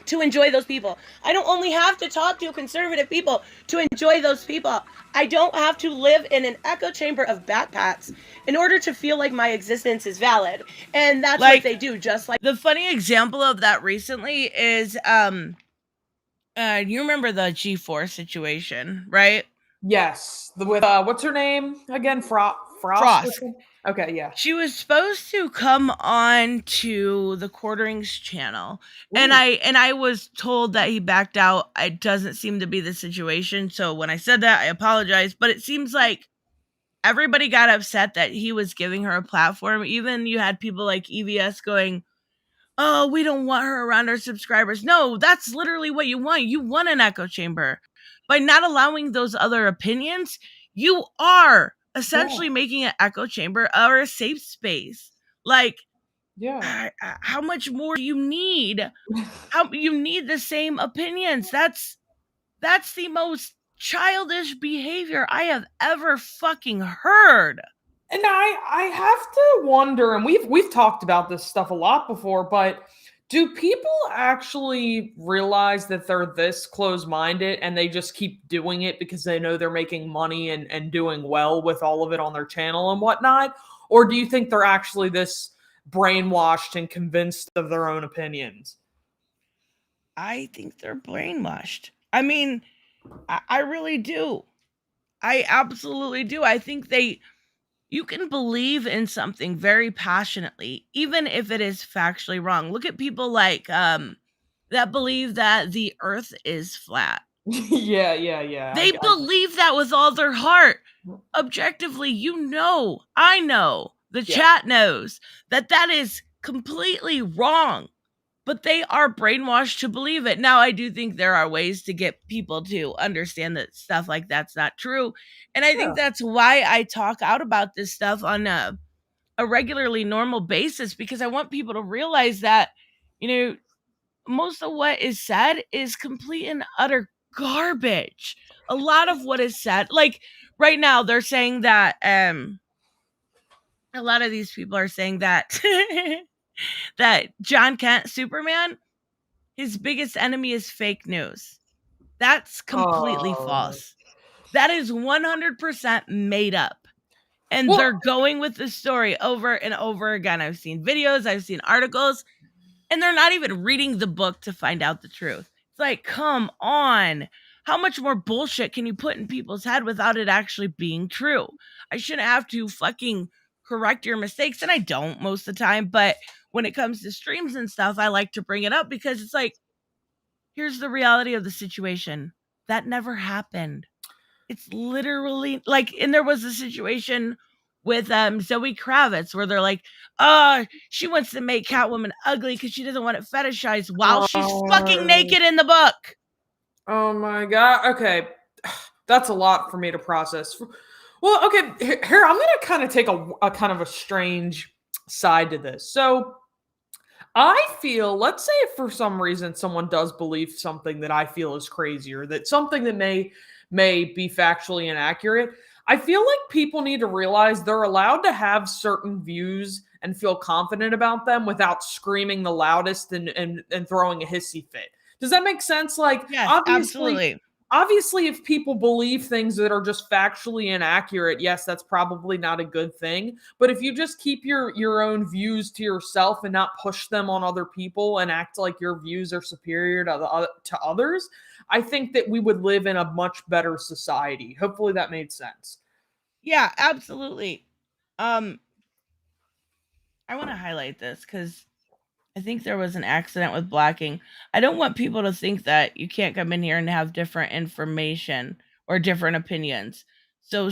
To enjoy those people. I don't only have to talk to conservative people to enjoy those people. I don't have to live in an echo chamber of backpats in order to feel like my existence is valid. And that's like, what they do, just like... The funny example of that recently is, you remember the G4 situation, right? Yes. With, what's her name again? Frost. Okay, yeah. She was supposed to come on to the Quarterings channel. Ooh. And I was told that he backed out. It doesn't seem to be the situation. So when I said that, I apologize. But it seems like everybody got upset that he was giving her a platform. Even you had people like EVS going, oh, we don't want her around our subscribers. No, that's literally what you want. You want an echo chamber. By not allowing those other opinions, you are essentially making an echo chamber or a safe space. Like, how much more do you need? How you need the same opinions. That's the most childish behavior I have ever fucking heard. And I have to wonder, and we've talked about this stuff a lot before, but do people actually realize that they're this close-minded and they just keep doing it because they know they're making money and doing well with all of it on their channel and whatnot? Or do you think they're actually this brainwashed and convinced of their own opinions? I think they're brainwashed. I mean, I really do. I absolutely do. I think you can believe in something very passionately, even if it is factually wrong. Look at people like that believe that the earth is flat. Yeah. They believe that with all their heart. Objectively, I know, the chat knows that is completely wrong, but they are brainwashed to believe it. Now, I do think there are ways to get people to understand that stuff like that's not true. And I think that's why I talk out about this stuff on a regularly normal basis, because I want people to realize that, most of what is said is complete and utter garbage. A lot of what is said, like right now, they're saying that a lot of these people are saying that that John Kent, Superman, his biggest enemy is fake news. That's completely false. That is 100% made up. And they're going with the story over and over again. I've seen videos, I've seen articles, and they're not even reading the book to find out the truth. It's like, come on. How much more bullshit can you put in people's head without it actually being true? I shouldn't have to fucking correct your mistakes, and I don't most of the time, but when it comes to streams and stuff, I like to bring it up because it's like, here's the reality of the situation. That never happened. It's literally like, and there was a situation with Zoe Kravitz where they're like, she wants to make Catwoman ugly because she doesn't want it fetishized while she's fucking naked in the book. Oh my god. Okay. That's a lot for me to process. Well, okay, here I'm gonna kind of take a kind of a strange side to this. So I feel, let's say if for some reason someone does believe something that I feel is crazy, or that something that may be factually inaccurate, I feel like people need to realize they're allowed to have certain views and feel confident about them without screaming the loudest and throwing a hissy fit. Does that make sense? Like, yes, absolutely. Obviously, if people believe things that are just factually inaccurate, yes, that's probably not a good thing. But if you just keep your own views to yourself and not push them on other people and act like your views are superior to others, I think that we would live in a much better society. Hopefully that made sense. Yeah, absolutely. I want to highlight this because I think there was an accident with blocking. I don't want people to think that you can't come in here and have different information or different opinions. So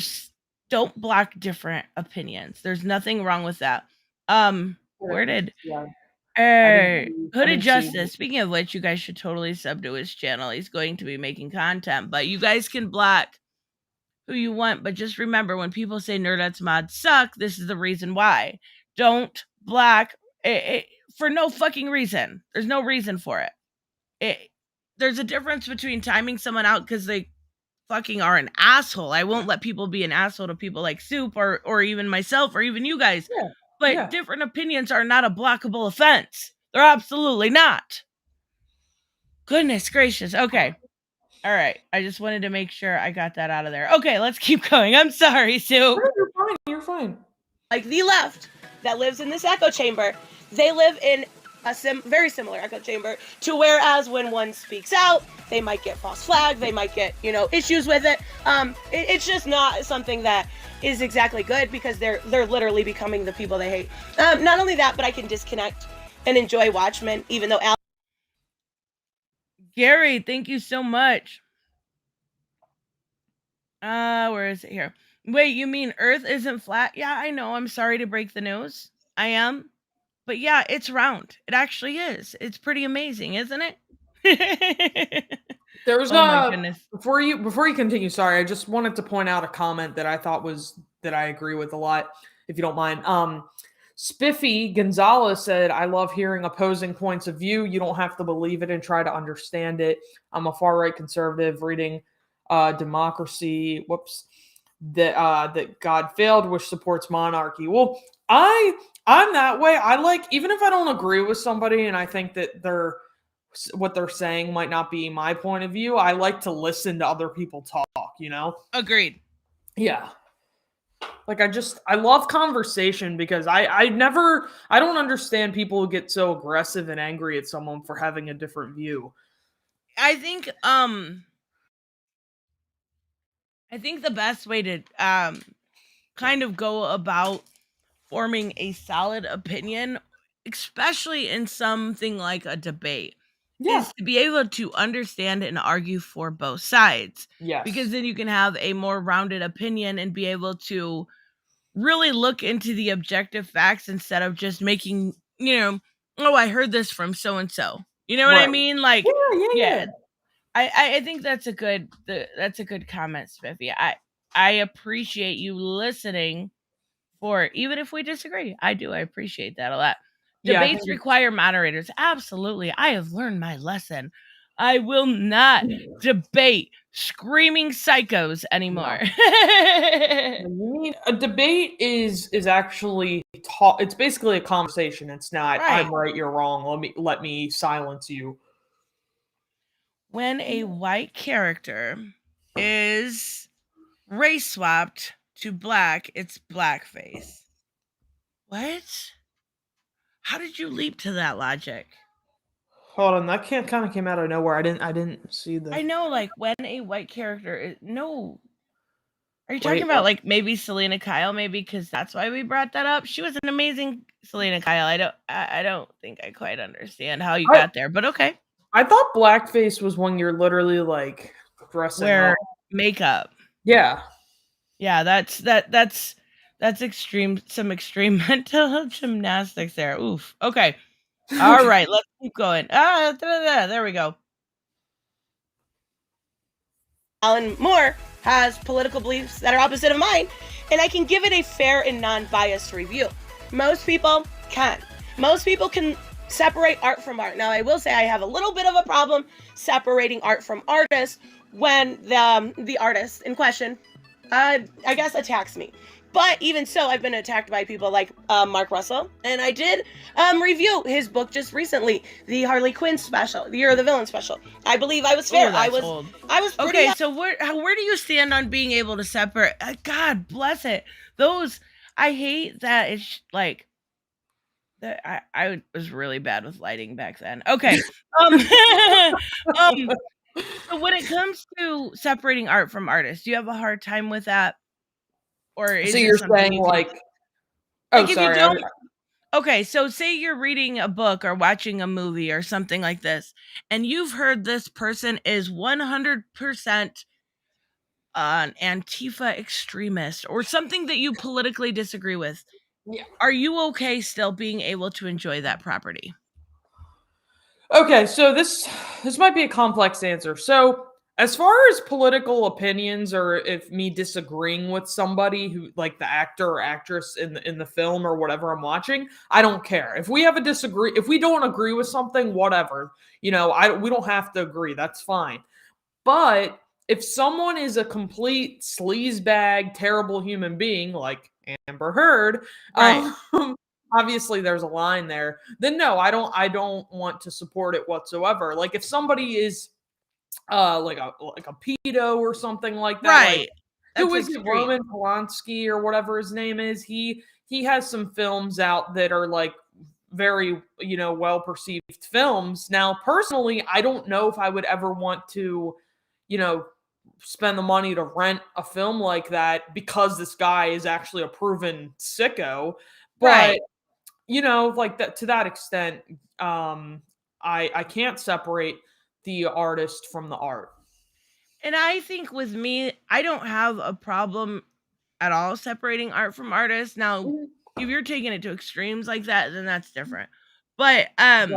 don't block different opinions. There's nothing wrong with that. Where did Hooded Justice? Speaking of which, you guys should totally sub to his channel. He's going to be making content, but you guys can block who you want. But just remember, when people say Nerdettes mods suck, this is the reason why. Don't block it for no fucking reason. There's no reason for it. There's a difference between timing someone out because they fucking are an asshole. I won't let people be an asshole to people like Soup or even myself or even you guys. Yeah. But different opinions are not a blockable offense. They're absolutely not. Goodness gracious. Okay. All right. I just wanted to make sure I got that out of there. Okay, let's keep going. I'm sorry, Sue. You're fine. You're fine. Like the left that lives in this echo chamber, they live in a very similar echo chamber to whereas when one speaks out, they might get false flagged, they might get, issues with it. It's just not something that is exactly good because they're literally becoming the people they hate. Not only that, but I can disconnect and enjoy Watchmen, even though Gary, thank you so much. Where is it here? Wait, you mean Earth isn't flat? Yeah, I know. I'm sorry to break the news. I am. But yeah, it's round. It actually is. It's pretty amazing, isn't it? There was my goodness. Before you continue, sorry, I just wanted to point out a comment that I thought that I agree with a lot, if you don't mind. Spiffy Gonzalez said, I love hearing opposing points of view. You don't have to believe it and try to understand it. I'm a far-right conservative reading Democracy, that God failed, which supports monarchy. Well, I'm that way. I like, even if I don't agree with somebody and I think that what they're saying might not be my point of view, I like to listen to other people talk, Agreed. Yeah. Like, I love conversation because I don't understand people who get so aggressive and angry at someone for having a different view. I think the best way to kind of go about forming a solid opinion, especially in something like a debate, is to be able to understand and argue for both sides. Yes. Because then you can have a more rounded opinion and be able to really look into the objective facts instead of just making, I heard this from so-and-so. You know what I mean? Like, yeah. I think that's a good comment, Spiffy. I appreciate you listening for, even if we disagree. I appreciate that a lot. Debates require moderators. Absolutely. I have learned my lesson. I will not debate screaming psychos anymore. You mean a debate is actually it's basically a conversation. It's not Right. I'm right, you're wrong. Let me silence you. When a white character is race swapped to black, it's blackface. What? How did you leap to that logic? Hold on, that kind of came out of nowhere. I didn't see the. I know, like when a white character is no. Are you Wait, talking about like maybe Selena Kyle? Maybe because that's why we brought that up. She was an amazing Selena Kyle. I don't think I quite understand how you got there, but okay. I thought blackface was when you're literally like dressing Wear up. makeup. Yeah. Yeah, that's extreme. Some extreme mental gymnastics there. Oof. Okay. All right. Let's keep going. There we go. Alan Moore has political beliefs that are opposite of mine, and I can give it a fair and non-biased review. Most people can. Most people can separate art from art. Now, I will say I have a little bit of a problem separating art from artist when the artist in question, I guess, attacks me. But even so, I've been attacked by people like Mark Russell, and I did review his book just recently, the Harley Quinn special, the Year of the Villain special. I believe I was fair. I was pretty okay. So where do you stand on being able to separate? God bless it. Those I hate that it's like that. I was really bad with lighting back then. Okay. So when it comes to separating art from artists, do you have a hard time with that? Or is so you're saying like oh, sorry. Okay, so say you're reading a book or watching a movie or something like this, and you've heard this person is 100% an Antifa extremist or something that you politically disagree with. Yeah. Are you okay still being able to enjoy that property? Okay, so this might be a complex answer. So as far as political opinions, or if me disagreeing with somebody who, like the actor or actress in the film or whatever I'm watching, I don't care. If we have if we don't agree with something, whatever, we don't have to agree. That's fine. But if someone is a complete sleazebag, terrible human being like Amber Heard, right. Obviously there's a line there, then no, I don't want to support it whatsoever. Like if somebody is like a pedo or something like that, right? Like, who is it? Roman Polanski or whatever his name is. He has some films out that are like very well perceived films. Now personally, I don't know if I would ever want to spend the money to rent a film like that because this guy is actually a proven sicko. But right. Like that, to that extent, I can't separate the artist from the art. And I think with me, I don't have a problem at all separating art from artists. Now, if you're taking it to extremes like that, then that's different. But right.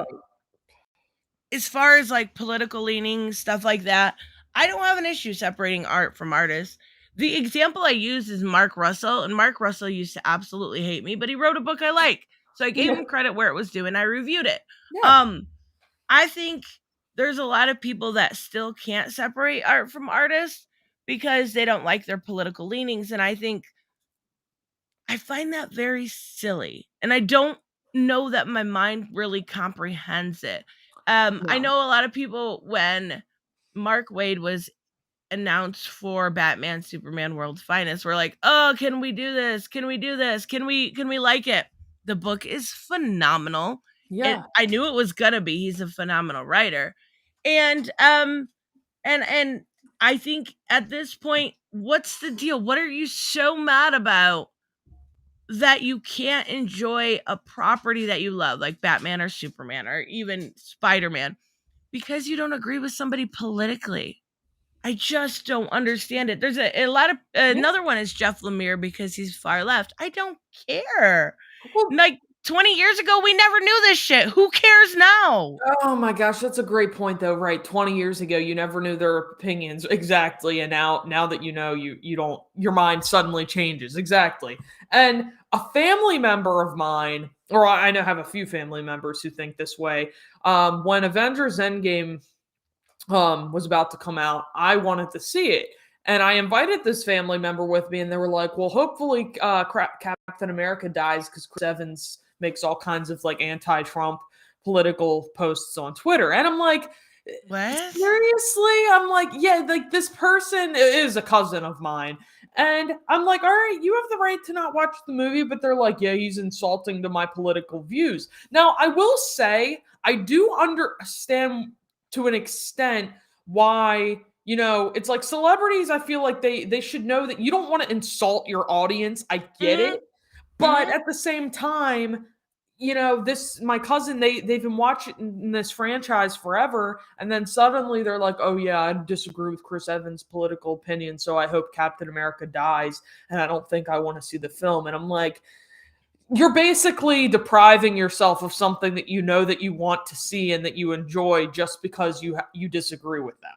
As far as like political leanings, stuff like that, I don't have an issue separating art from artists. The example I use is Mark Russell, and Mark Russell used to absolutely hate me, but he wrote a book I like. So I gave him credit where it was due and I reviewed it. Yeah. I think there's a lot of people that still can't separate art from artists because they don't like their political leanings. And I find that very silly. And I don't know that my mind really comprehends it. I know a lot of people, when Mark Waid was announced for Batman Superman World's Finest, were like, oh, can we do this? Can we do this? Can we like it? The book is phenomenal. Yeah. I knew it was gonna be. He's a phenomenal writer. And I think at this point, what's the deal? What are you so mad about that you can't enjoy a property that you love, like Batman or Superman or even Spider-Man, because you don't agree with somebody politically? I just don't understand it. There's a lot of another one is Jeff Lemire because he's far left. I don't care. Like 20 years ago, we never knew this shit. Who cares now? Oh my gosh, that's a great point though, right? 20 years ago, you never knew their opinions. Exactly. And now that you know, you don't, your mind suddenly changes. Exactly. And a family member of mine, or I know have a few family members who think this way. When Avengers Endgame was about to come out, I wanted to see it. And I invited this family member with me, and they were like, well, hopefully Captain America dies, because Chris Evans makes all kinds of like anti-Trump political posts on Twitter. And I'm like, What? seriously? I'm like, yeah, like this person is a cousin of mine. And I'm like, all right, you have the right to not watch the movie, but they're like, yeah, he's insulting to my political views. Now, I will say, I do understand to an extent why, it's like celebrities, I feel like they should know that you don't want to insult your audience. I get Mhm. it. But Mhm. at the same time, this my cousin, they've been watching this franchise forever, and then suddenly they're like, oh yeah, I disagree with Chris Evans' political opinion, so I hope Captain America dies, and I don't think I want to see the film. And I'm like, you're basically depriving yourself of something that you know that you want to see and that you enjoy, just because you disagree with them.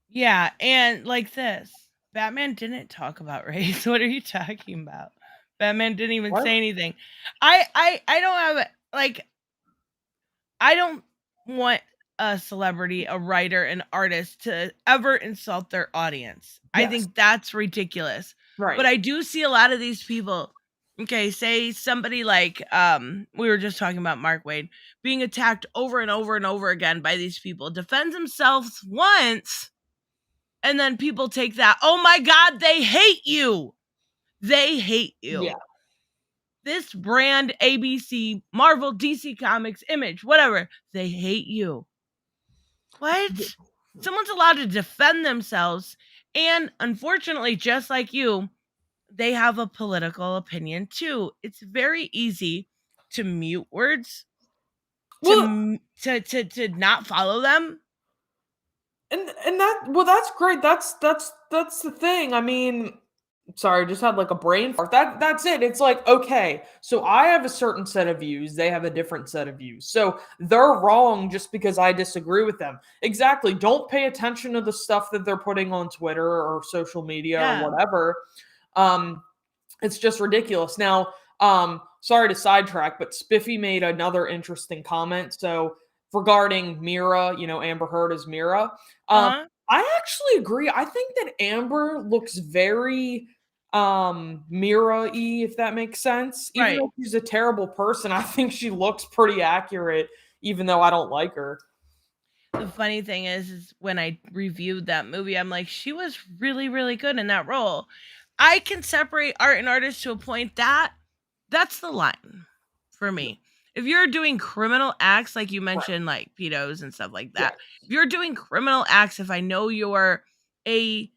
Yeah, and like this, Batman didn't talk about race. What are you talking about? Batman didn't even What? say anything. I don't have like I don't want a celebrity, a writer, an artist to ever insult their audience. I Yes. think that's ridiculous. Right. But I do see a lot of these people. Okay, say somebody like we were just talking about Mark Wade being attacked over and over and over again by these people, defends himself once, and then people take that, oh my God, they hate you. They hate you. Yeah. This brand, ABC, Marvel, DC Comics, Image, whatever, they hate you. What? Someone's allowed to defend themselves. And unfortunately, just like you, they have a political opinion too. It's very easy to mute words, Well, to not follow them. and that's great. That's the thing. I mean, sorry, just had like a brain fart. That's it. It's like, okay, so I have a certain set of views, they have a different set of views. So they're wrong just because I disagree with them. Exactly. Don't pay attention to the stuff that they're putting on Twitter or social media or whatever. It's just ridiculous. Now, sorry to sidetrack, but Spiffy made another interesting comment. So regarding Mira, Amber Heard as Mira. Uh-huh. I actually agree. I think that Amber looks very Mira-y, if that makes sense. Even Right. though she's a terrible person, I think she looks pretty accurate, even though I don't like her. The funny thing is when I reviewed that movie, I'm like, she was really, really good in that role. I can separate art and artist to a point that's the line for me. If you're doing criminal acts, like you mentioned, like pedos and stuff like that, if you're doing criminal acts, if I know you're a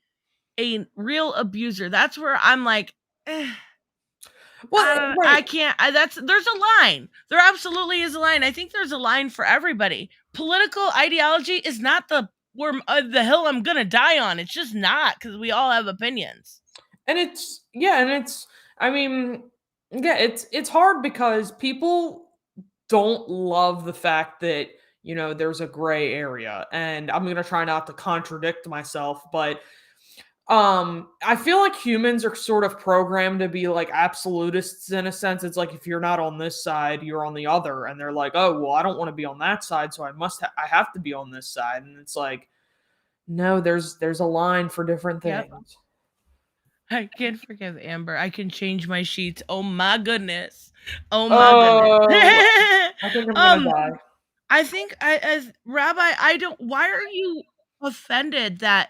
real abuser, that's where I'm like, Well, I can't. There's a line. There absolutely is a line. I think there's a line for everybody. Political ideology is not the hill I'm gonna die on. It's just not, because we all have opinions. And I mean, yeah, it's hard because people don't love the fact that, there's a gray area. And I'm going to try not to contradict myself, but I feel like humans are sort of programmed to be like absolutists in a sense. It's like, if you're not on this side, you're on the other, and they're like, oh, well, I don't want to be on that side, so I have to be on this side. And it's like, no, there's a line for different things. Yep. I can't forgive Amber. I can change my sheets. Oh my goodness. Oh my goodness. I think I'm gonna die. I think as Rabbi, why are you offended that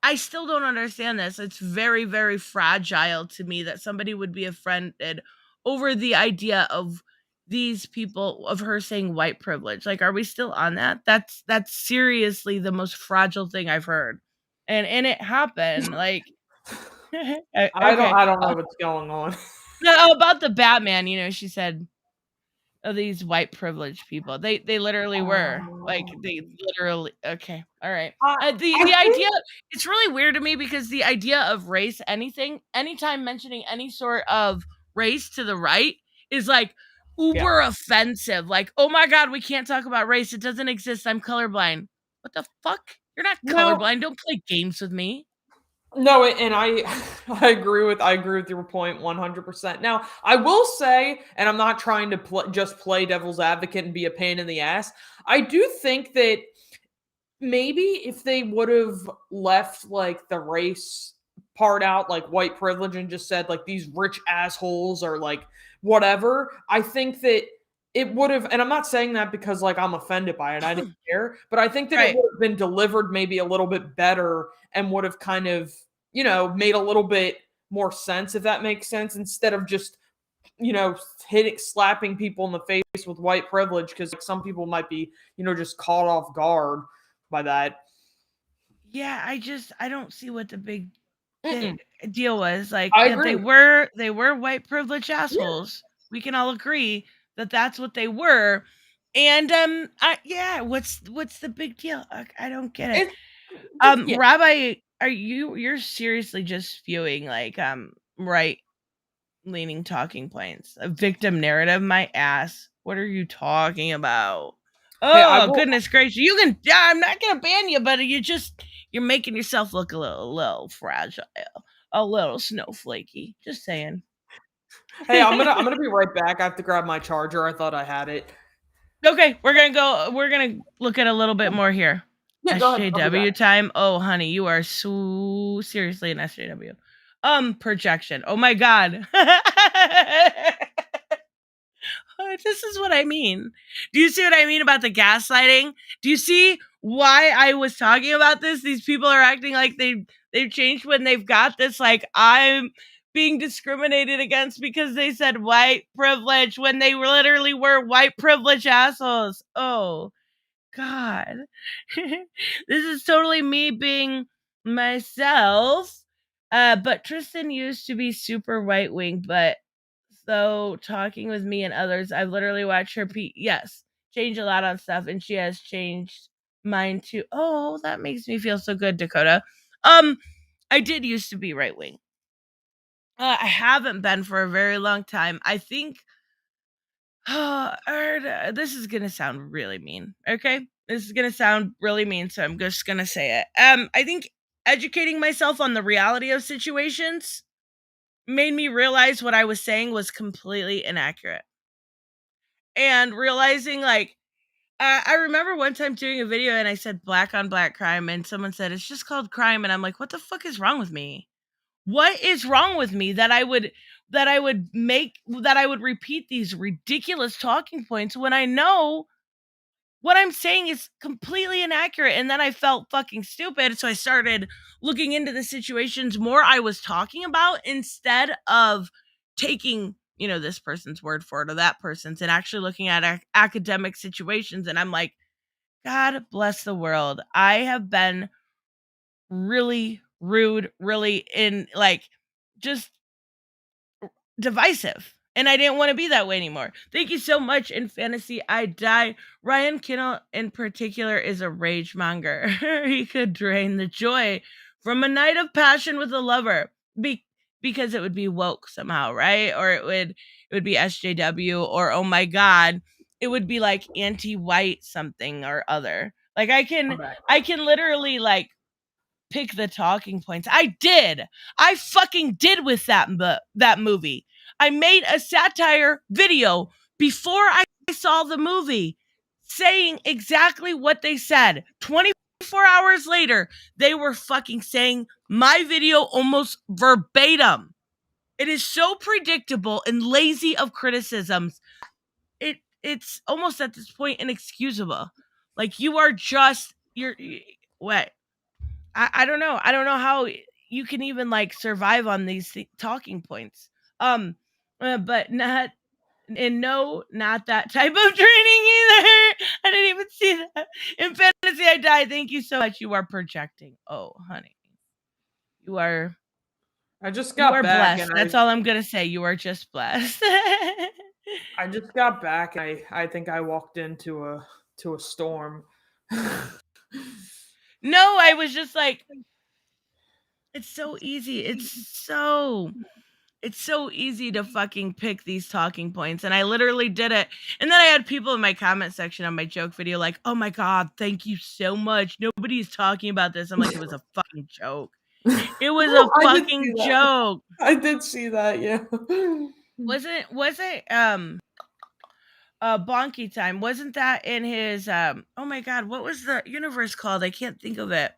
I still don't understand this? It's very, very fragile to me that somebody would be offended over the idea of these people, of her saying white privilege. Like, are we still on that? That's seriously the most fragile thing I've heard. And it happened. Like, okay. I don't know what's going on. No, about the Batman, she said, oh, these white privileged people. They literally were. Like, they literally, okay. All right. The idea, it's really weird to me, because the idea of race, anytime mentioning any sort of race to the right is like uber offensive. Like, oh my God, we can't talk about race. It doesn't exist. I'm colorblind. What the fuck? You're not colorblind. Don't play games with me. No, and I agree with your point 100%. Now, I will say, and I'm not trying to just play devil's advocate and be a pain in the ass, I do think that maybe if they would have left like the race part out, like white privilege, and just said like these rich assholes or like whatever, I think that it would have, and I'm not saying that because like I'm offended by it, I didn't care, but I think that it would have been delivered maybe a little bit better and would have kind of, made a little bit more sense, if that makes sense, instead of just, slapping people in the face with white privilege, because like, some people might be, just caught off guard by that. Yeah, I don't see what the big deal was. Like, I yeah, agree. they were white privilege assholes. Yeah. We can all agree that that's what they were. And what's the big deal? I don't get it. Yeah. Rabbi, you're seriously just spewing like right leaning talking points. A victim narrative, my ass. What are you talking about? Oh, goodness gracious. You can, I'm not going to ban you, but you're making yourself look a little fragile, a little snowflakey. Just saying. Hey, I'm gonna be right back. I have to grab my charger. I thought I had it. Okay, we're gonna look at a little bit more here. Yeah, SJW time. Oh, honey, you are so seriously an SJW. Projection. Oh my god. This is what I mean. Do you see what I mean about the gaslighting? Do you see why I was talking about this? These people are acting like they've changed when they've got this, like, I'm being discriminated against because they said white privilege when they literally were white privilege assholes. Oh, God. This is totally me being myself. But Tristan used to be super right wing, but so talking with me and others, I've literally watched her change a lot on stuff, and she has changed mine too. Oh, that makes me feel so good, Dakota. I did used to be right wing. I haven't been for a very long time. I think this is gonna sound really mean. Okay, this is gonna sound really mean, so I'm just gonna say it. I think educating myself on the reality of situations made me realize what I was saying was completely inaccurate. And realizing, like, I remember one time doing a video and I said black on black crime, and someone said it's just called crime, and I'm like, what the fuck is wrong with me? What is wrong with me that I would repeat these ridiculous talking points when I know what I'm saying is completely inaccurate? And then I felt fucking stupid, so I started looking into the situations more I was talking about, instead of taking, this person's word for it or that person's, and actually looking at academic situations. And I'm like, God bless the world. I have been really rude, really just divisive. And I didn't want to be that way anymore. Thank you so much. In fantasy, I die. Ryan Kinnell, in particular, is a rage monger. He could drain the joy from a night of passion with a lover, because it would be woke somehow, right? Or it would be SJW, or oh my god, it would be like anti-white something or other. Like I can literally like pick the talking points. I fucking did with that movie. I made a satire video before I saw the movie saying exactly what they said. 24 hours later, they were fucking saying my video almost verbatim. It is so predictable and lazy of criticisms. It's almost at this point inexcusable. Like, you're what? I don't know. I don't know how you can even like survive on these talking points. But not that type of training either. I didn't even see that. In fantasy, I die. Thank you so much. You are projecting. Oh, honey, you are. I just got back. Blessed. That's all I'm gonna say. You are just blessed. I just got back. I think I walked into a storm. No, I was just like, it's so easy. It's so easy to fucking pick these talking points. And I literally did it. And then I had people in my comment section on my joke video like, oh my God, thank you so much. Nobody's talking about this. I'm like, it was a fucking joke. It was a fucking joke. I did see that, yeah. Was it Bonky Time. Wasn't that in his oh my god, what was the universe called? I can't think of it.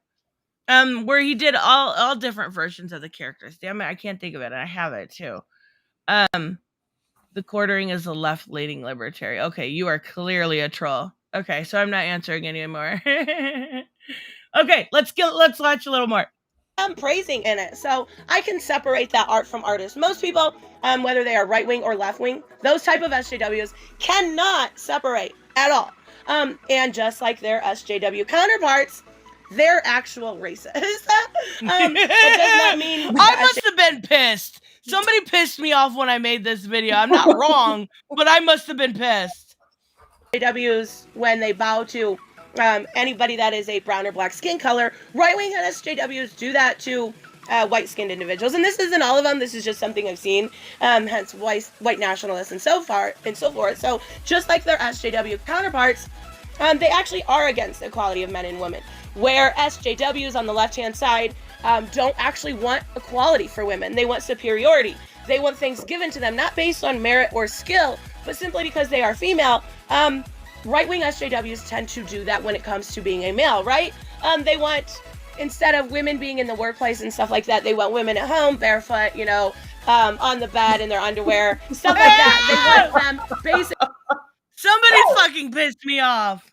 Where he did all different versions of the characters. Damn it, I can't think of it. I have it too. The quartering is the left-leaning libertarian. Okay, you are clearly a troll. Okay, so I'm not answering anymore. Okay, let's watch a little more. I'm praising in it, so I can separate that art from artists. Most people, whether they are right wing or left wing, those type of SJWs cannot separate at all. And just like their SJW counterparts, they're actual racists. It does not mean I must have been pissed. Somebody pissed me off when I made this video. I'm not wrong, but I must have been pissed. SJWs, when they bow to anybody that is a brown or black skin color, right-wing SJWs do that to white-skinned individuals. And this isn't all of them. This is just something I've seen, hence white nationalists and so forth. So just like their SJW counterparts, they actually are against the equality of men and women, where SJWs on the left-hand side don't actually want equality for women. They want superiority. They want things given to them, not based on merit or skill, but simply because they are female. Right-wing SJWs tend to do that when it comes to being a male, right? They want, instead of women being in the workplace and stuff like that, they want women at home, barefoot, on the bed in their underwear, stuff like that. They want them basically. Somebody fucking pissed me off.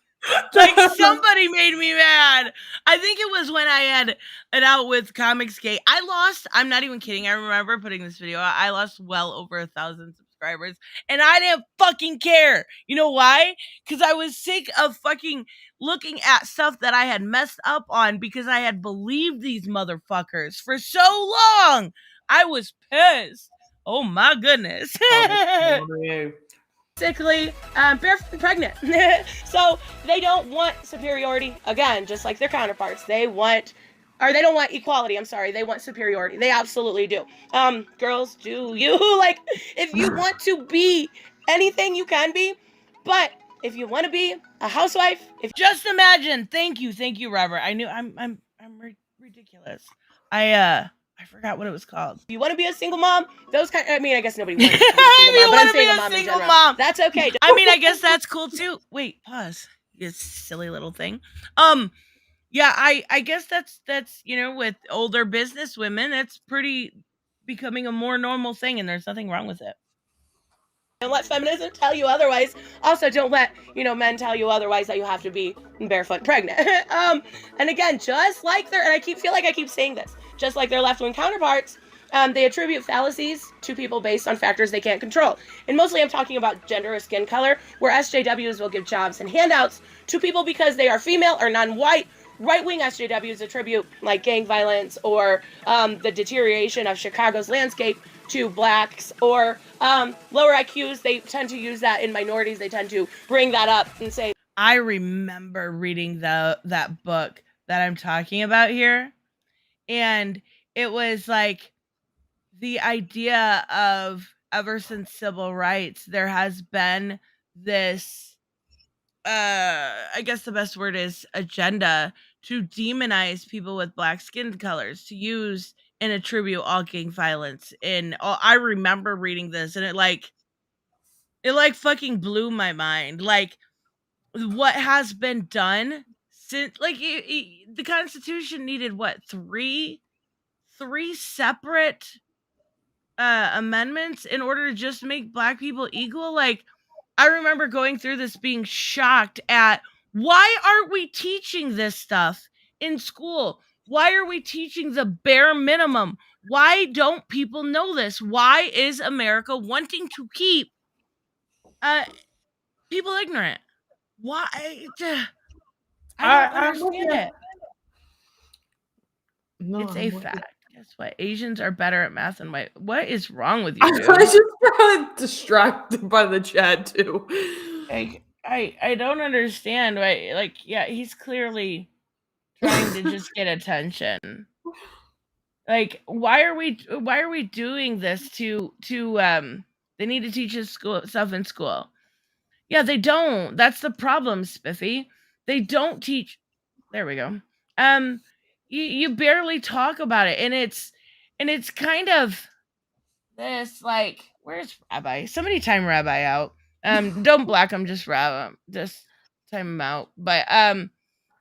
Like, somebody made me mad. I think it was when I had it out with Comicsgate. I'm not even kidding. I remember putting this video out. I lost well over 1,000 subscribers. And I didn't fucking care. You know why? Because I was sick of fucking looking at stuff that I had messed up on because I had believed these motherfuckers for so long. I was pissed. Oh my goodness. Basically barefoot and pregnant. So they don't want superiority, again, just like their counterparts. They don't want equality. I'm sorry, they want superiority. They absolutely do. Girls, do you like, if you want to be anything, you can be, but if you want to be a housewife, just imagine. Thank you, Robert. I knew I'm ridiculous. I forgot what it was called. If you want to be a single mom, I guess nobody wants to be a single mom, but I'm saying a single mom. That's okay. I mean, I guess that's cool too. Wait, pause. You silly little thing. Yeah, I guess that's with older business women, it's pretty becoming a more normal thing, and there's nothing wrong with it. Don't let feminism tell you otherwise. Also, don't let men tell you otherwise, that you have to be barefoot and pregnant. And again, just like and I feel like I keep saying this, just like their left-wing counterparts, they attribute fallacies to people based on factors they can't control. And mostly I'm talking about gender or skin color, where SJWs will give jobs and handouts to people because they are female or non-white. Right-wing SJWs attribute like gang violence or the deterioration of Chicago's landscape to blacks or lower IQs. They tend to use that in minorities. They tend to bring that up and say, I remember reading that book that I'm talking about here. And it was like the idea of, ever since civil rights, there has been this, I guess the best word is agenda, to demonize people with black skin colors, to use and attribute all gang violence. And I remember reading this, and it fucking blew my mind. Like, what has been done since, like, the Constitution needed three separate amendments in order to just make black people equal. Like, I remember going through this being shocked at, why aren't we teaching this stuff in school? Why are we teaching the bare minimum? Why don't people know this? Why is America wanting to keep people ignorant? Why? I don't understand it. No, it's a fact. Guess what? Asians are better at math than white. What is wrong with you, dude? I just got distracted by the chat too. I don't understand why. Like, yeah, he's clearly trying to just get attention. Like, why are we doing this to they need to teach us stuff in school. Yeah, they don't. That's the problem, Spiffy. They don't teach. There we go. You barely talk about it, and it's kind of this, like, where's Rabbi? Somebody time Rabbi out. Don't black them, just wrap them. Just time them out. But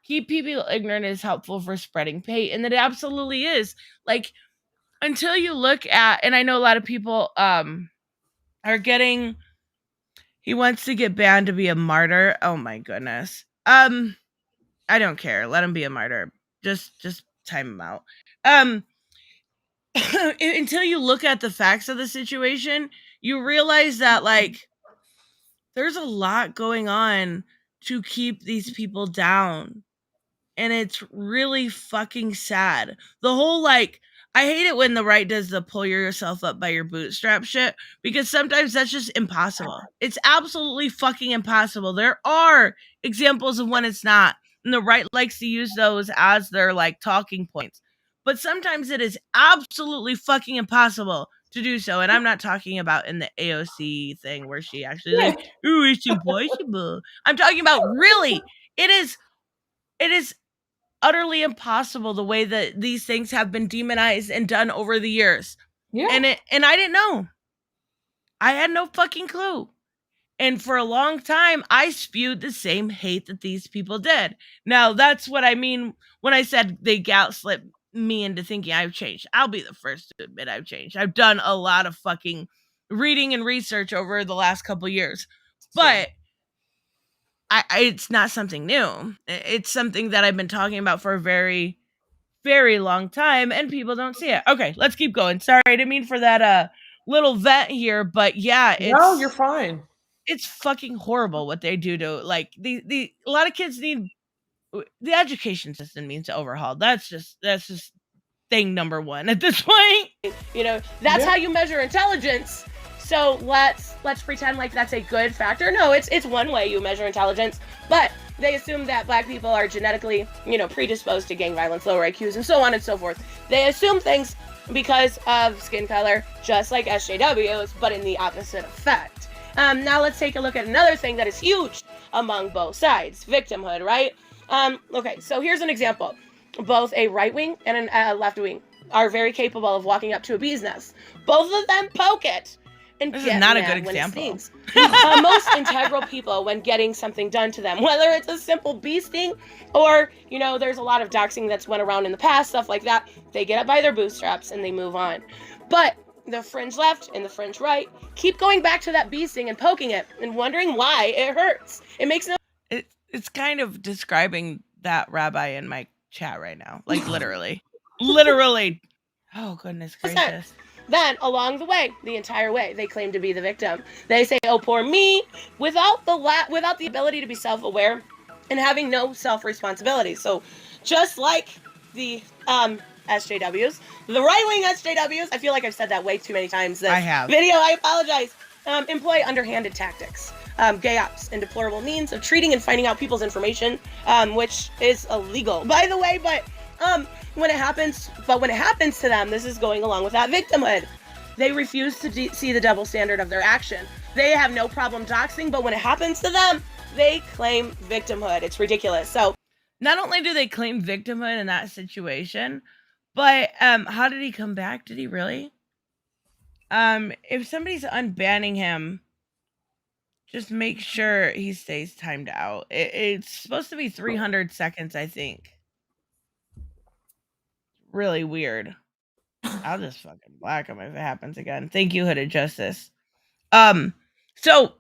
keep people ignorant is helpful for spreading hate, and it absolutely is. Like, until you look at, and I know a lot of people are getting, he wants to get banned to be a martyr. Oh my goodness. I don't care. Let him be a martyr. Just time him out. Until you look at the facts of the situation, you realize that, like, there's a lot going on to keep these people down. And it's really fucking sad. The whole, like, I hate it when the right does the pull yourself up by your bootstrap shit, because sometimes that's just impossible. It's absolutely fucking impossible. There are examples of when it's not, and the right likes to use those as their, like, talking points. But sometimes it is absolutely fucking impossible to do so. And I'm not talking about in the AOC thing where she actually like, ooh, it's impossible. I'm talking about really, it is utterly impossible the way that these things have been demonized and done over the years. Yeah. And I didn't know. I had no fucking clue. And for a long time, I spewed the same hate that these people did. Now, that's what I mean when I said they gaslit me into thinking I've changed. I'll be the first to admit I've changed. I've done a lot of fucking reading and research over the last couple years. But it's not something new. It's something that I've been talking about for a very, very long time, and people don't see it. Okay, let's keep going. Sorry, I didn't mean for that little vent here, but yeah, no, you're fine. It's fucking horrible what they do to, like, a lot of kids need, the education system needs to overhaul. That's just thing number one at this point. You know, that's how you measure intelligence. So let's pretend like that's a good factor. No, it's one way you measure intelligence, but they assume that black people are genetically, predisposed to gang violence, lower IQs, and so on and so forth. They assume things because of skin color, just like SJWs, but in the opposite effect. Now let's take a look at another thing that is huge among both sides: victimhood, right? Okay, so here's an example. Both a right wing and a left wing are very capable of walking up to a bee's nest. Both of them poke it. And this is not a good example. Most integral people, when getting something done to them, whether it's a simple bee sting or, there's a lot of doxing that's went around in the past, stuff like that, they get up by their bootstraps and they move on. But the fringe left and the fringe right keep going back to that bee sting and poking it and wondering why it hurts. It makes no... It's kind of describing that rabbi in my chat right now. Like, literally. Literally. Oh, goodness gracious. Then, along the way, the entire way, they claim to be the victim. They say, "Oh, poor me," without the ability to be self-aware and having no self-responsibility. So, just like the SJWs, the right-wing SJWs, I feel like I've said that way too many times this video, I apologize, employ underhanded tactics, gay ops, and deplorable means of treating and finding out people's information, which is illegal, by the way, but when it happens to them, this is going along with that victimhood. They refuse to see the double standard of their action. They have no problem doxing, but when it happens to them, they claim victimhood. It's ridiculous. So, not only do they claim victimhood in that situation, but how did he come back? Did he really? If somebody's unbanning him, just make sure he stays timed out. It's supposed to be 300 seconds, I think. Really weird. I'll just fucking black him if it happens again. Thank you, Hooded Justice. So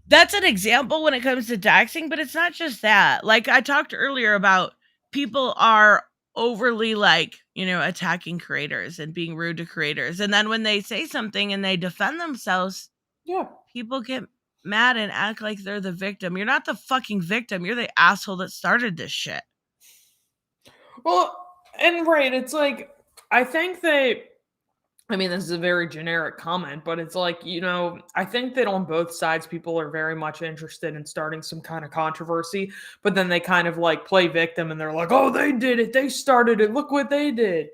that's an example when it comes to doxing, but it's not just that. Like I talked earlier about, people are overly, like, attacking creators and being rude to creators. And then when they say something and they defend themselves, people get mad and act like they're the victim. You're not the fucking victim. You're the asshole that started this shit. Well, and right, it's like, I think that, I mean, this is a very generic comment, but it's like, I think that on both sides, people are very much interested in starting some kind of controversy, but then they kind of like play victim and they're like, oh, they did it. They started it. Look what they did.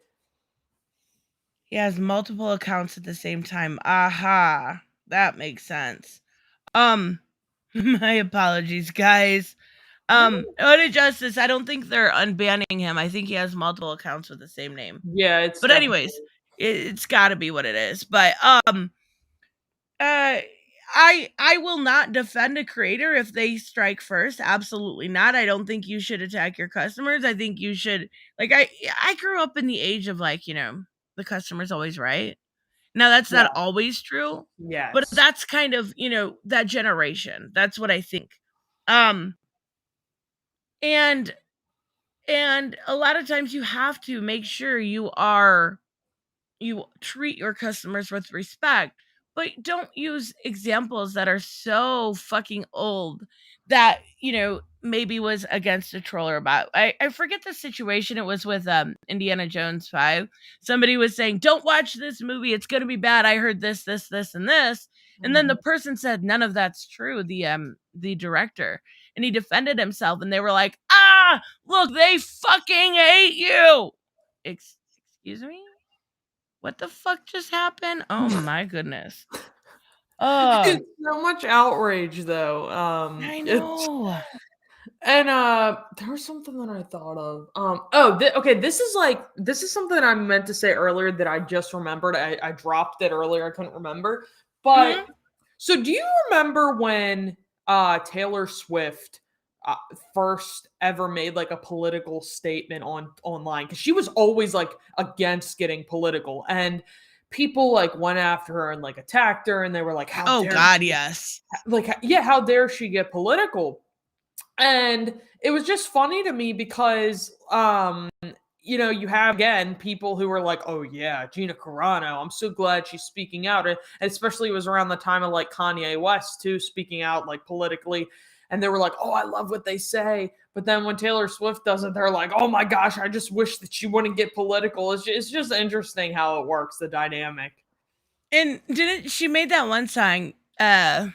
He has multiple accounts at the same time. Aha. That makes sense. My apologies, guys. Hooded Justice, I don't think they're unbanning him. I think he has multiple accounts with the same name. Yeah, anyways, it's got to be what it is. But I I will not defend a creator if they strike first. Absolutely not. I don't think you should attack your customers. I think you should, like, I grew up in the age of, like, the customer's always right. Now that's not always true, but Yes. that's kind of, that generation. That's what I think. And a lot of times you have to make sure you treat your customers with respect, but don't use examples that are so fucking old that, maybe was against a troller about. I forget the situation. It was with Indiana Jones 5. Somebody was saying, "Don't watch this movie. It's going to be bad. I heard this, this, this, and this." And then the person said, "None of that's true." The director, and he defended himself, and they were like, "Ah, look, they fucking hate you." Excuse me? What the fuck just happened? Oh my goodness. Oh, It's so much outrage, though. I know. And there was something that I thought of. Okay, this is something I meant to say earlier that I just remembered. I dropped it earlier. I couldn't remember. But so, do you remember when Taylor Swift first ever made like a political statement online? Because she was always like against getting political, and people like went after her and like attacked her, and they were like, "How dare God, she, yes. how dare she get political?" And it was just funny to me because you have again people who are like, "Oh yeah, Gina Carano, I'm so glad she's speaking out." And especially it was around the time of like Kanye West too, speaking out like politically, and they were like, "Oh, I love what they say." But then when Taylor Swift does it, they're like, "Oh my gosh, I just wish that she wouldn't get political." It's just interesting how it works, the dynamic. And didn't she made that one song? I'm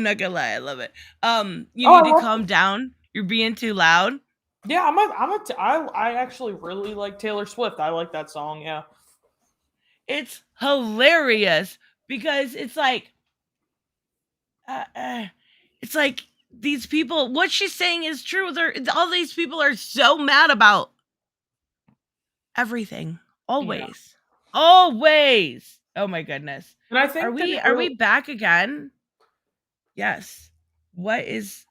not gonna lie, I love it. You need to calm down. You're being too loud. Yeah, I actually really like Taylor Swift. I like that song. Yeah, it's hilarious because it's like, these people. What she's saying is true. All these people are so mad about everything. Always. Oh my goodness. and I think are we back again? Yes. What is?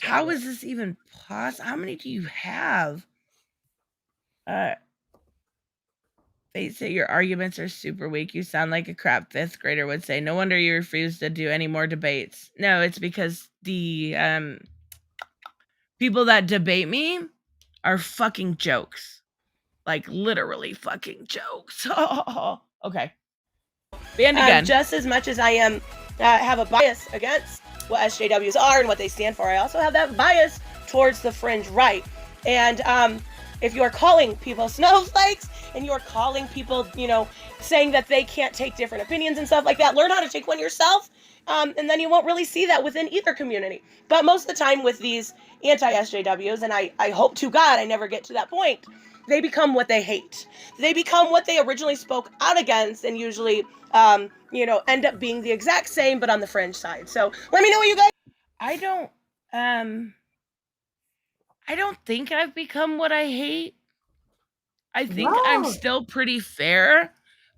How is this even possible? How many do you have? Face it, your arguments are super weak. You sound like a crap fifth grader would say. No wonder you refuse to do any more debates. No, it's because the people that debate me are fucking jokes. Like literally fucking jokes. Okay. Banned again. Just as much as I have a bias against what SJWs are and what they stand for, I also have that bias towards the fringe right. And if you're calling people snowflakes and you're calling people, saying that they can't take different opinions and stuff like that, learn how to take one yourself. And then you won't really see that within either community. But most of the time with these anti-SJWs, and I hope to God I never get to that point, they become what they hate. They become what they originally spoke out against, and usually, end up being the exact same, but on the fringe side. So let me know what you guys. I don't think I've become what I hate. I think I'm still pretty fair.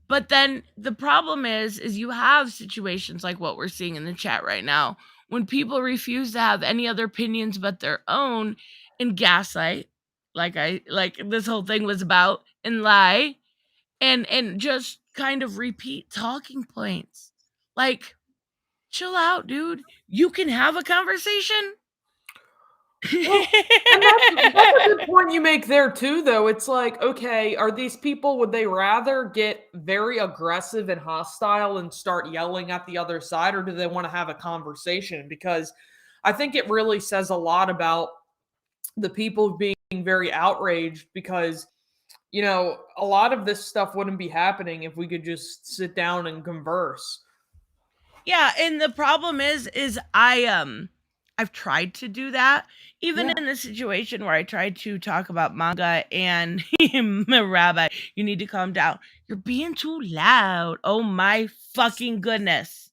But then the problem is you have situations like what we're seeing in the chat right now, when people refuse to have any other opinions but their own and gaslight, like this whole thing was about, and lie and just kind of repeat talking points. Like, chill out, dude. You can have a conversation. Well, and that's a good point you make there too, though. It's like, okay, are these people, would they rather get very aggressive and hostile and start yelling at the other side, or do they want to have a conversation? Because I think it really says a lot about the people being very outraged, because a lot of this stuff wouldn't be happening if we could just sit down and converse. Yeah, and the problem is I've tried to do that. Even in the situation where I tried to talk about manga and Rabbi, you need to calm down. You're being too loud. Oh my fucking goodness.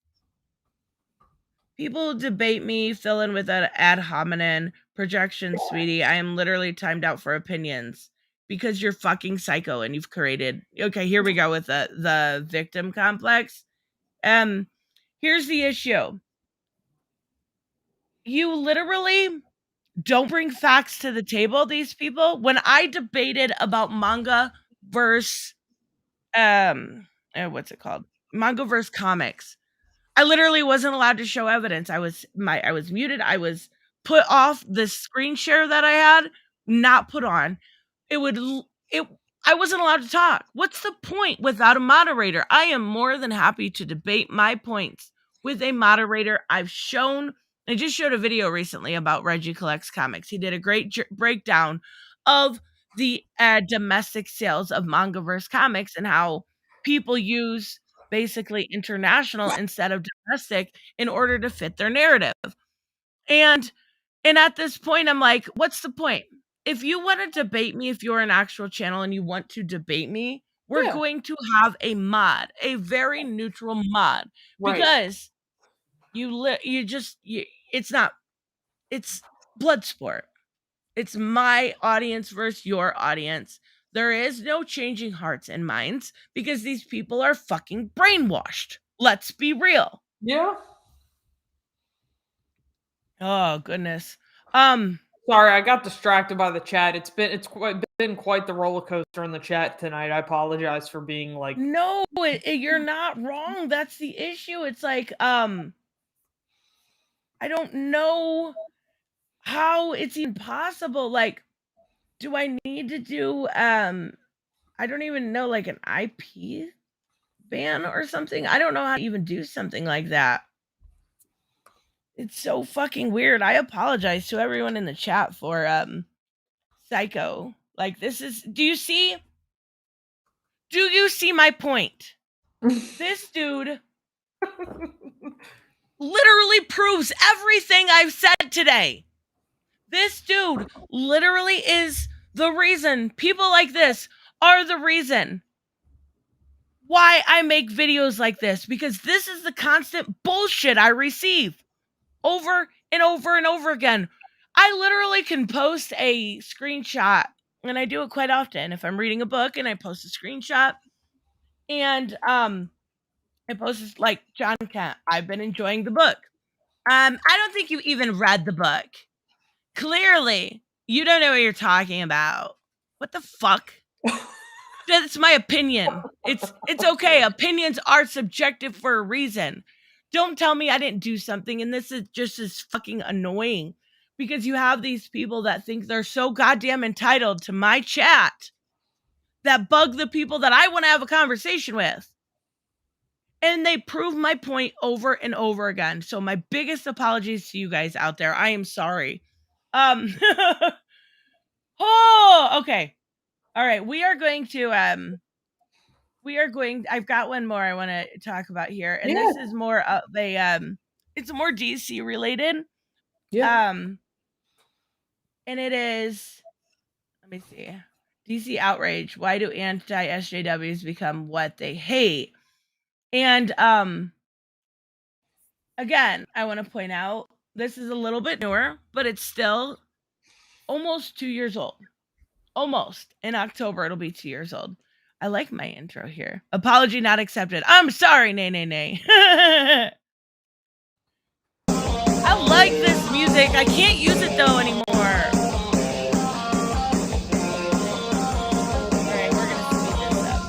People debate me, fill in with an ad hominem projection, sweetie. I am literally timed out for opinions because you're fucking psycho and you've created. Okay, here we go with the victim complex. Here's the issue. You literally don't bring facts to the table, these people. When I debated about manga versus what's it called? Manga versus comics. I literally wasn't allowed to show evidence. I was muted. I was put off the screen share that I had, not put on. I wasn't allowed to talk. What's the point without a moderator? I am more than happy to debate my points with a moderator. I just showed a video recently about Reggie Collects Comics. He did a great breakdown of the domestic sales of manga versus comics and how people use basically international instead of domestic in order to fit their narrative. And at this point, I'm like, what's the point? If you want to debate me, if you're an actual channel and you want to debate me, we're going to have a mod, a very neutral mod, because it's blood sport. It's my audience versus your audience. There is no changing hearts and minds because these people are fucking brainwashed. Let's be real. Yeah. Oh, goodness. Sorry, I got distracted by the chat. It's been quite the roller coaster in the chat tonight. I apologize for being like. No, you're not wrong. That's the issue. It's like I don't know how it's even possible. Like, do I need to do I don't even know, like an IP ban or something? I don't know how to even do something like that. It's so fucking weird. I apologize to everyone in the chat for Psycho. Like, this is, do you see my point? This dude literally proves everything I've said today. This dude literally is the reason. People like this are the reason why I make videos like this, because this is the constant bullshit I receive over and over and over again. I literally can post a screenshot, and I do it quite often. If I'm reading a book and I post a screenshot, and I post this, like, John Kent, I've been enjoying the book. I don't think you even read the book. Clearly, you don't know what you're talking about. What the fuck? That's my opinion. It's okay. Opinions are subjective for a reason. Don't tell me I didn't do something, and this is just as fucking annoying, because you have these people that think they're so goddamn entitled to my chat that bug the people that I want to have a conversation with. And they prove my point over and over again. So my biggest apologies to you guys out there. I am sorry. Oh, okay. All right, we are going to I've got one more I want to talk about here, and this is more of a it's more DC related. And it is, let me see. DC Outrage. Why do anti-SJWs become what they hate? And again, I want to point out this is a little bit newer, but it's still almost 2 years old. Almost. In October, it'll be 2 years old. I like my intro here. Apology not accepted. I'm sorry, nay. I like this music. I can't use it though anymore. Alright, we're gonna speed this up.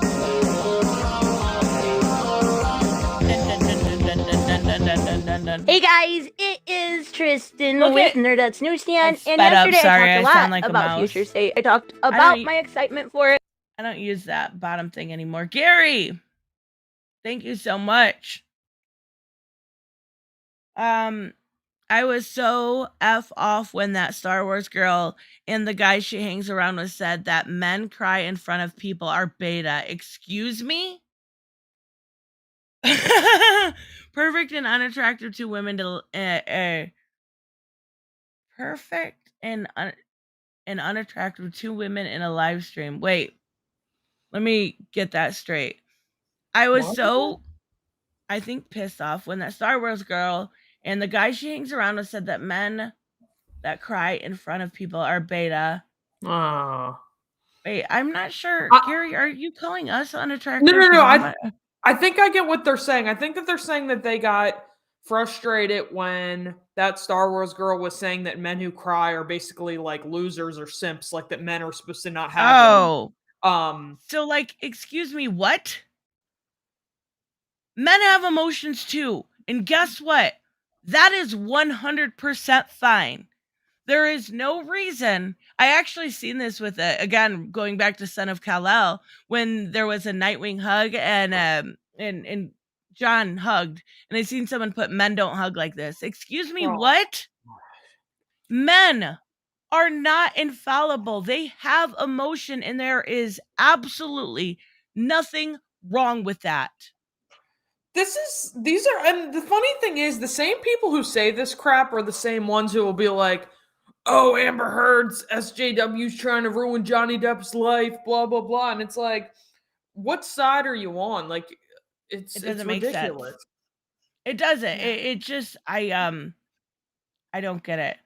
Hey guys, it is Tristan with Nerdettes Newsstand, and yesterday I talked a lot about Future State. I talked about my excitement for it. I don't use that bottom thing anymore. Gary, thank you so much. I was so F off when that Star Wars girl and the guy she hangs around with said that men cry in front of people are beta. Excuse me? Perfect and unattractive to women to perfect and unattractive to women in a live stream. Wait, let me get that straight. I was I think pissed off when that Star Wars girl and the guy she hangs around with said that men that cry in front of people are beta. Wait, I'm not sure. Gary, are you calling us unattractive? No. I think I get what they're saying. I think that they're saying that they got frustrated when that Star Wars girl was saying that men who cry are basically like losers or simps, like that men are supposed to not have them. So like, excuse me, what? Men have emotions too. And guess what? That is 100% fine. There is no reason. I actually seen this with again going back to Son of Kal-El when there was a Nightwing hug and John hugged, and I seen someone put men don't hug like this. Excuse me, what? Men are not infallible. They have emotion, and there is absolutely nothing wrong with that. And the funny thing is, the same people who say this crap are the same ones who will be like, oh, Amber Heard's SJW's trying to ruin Johnny Depp's life, blah, blah, blah. And it's like, what side are you on? Like, it doesn't make ridiculous. Sense. It doesn't. It just, I don't get it.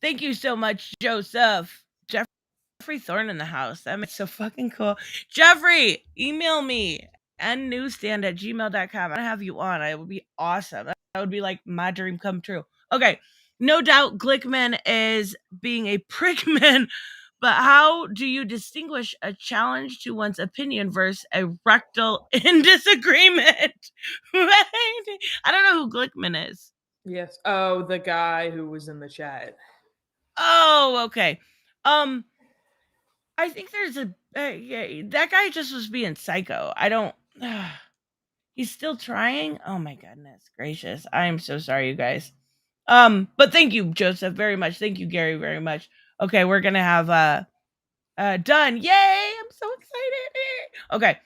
Thank you so much, Joseph. Jeffrey Thorne in the house. That makes so fucking cool. Jeffrey, email me newsstand@gmail.com. I have you on. It would be awesome. That would be like my dream come true. Okay. No doubt Glickman is being a prickman, but how do you distinguish a challenge to one's opinion versus a rectal in disagreement? I don't know who Glickman is. Yes. Oh, the guy who was in the chat. Oh, okay. I think there's that guy just was being psycho. I don't. He's still trying. Oh my goodness gracious! I am so sorry, you guys. But thank you, Joseph, very much. Thank you, Gary, very much. Okay, we're gonna have done. Yay! I'm so excited. Okay.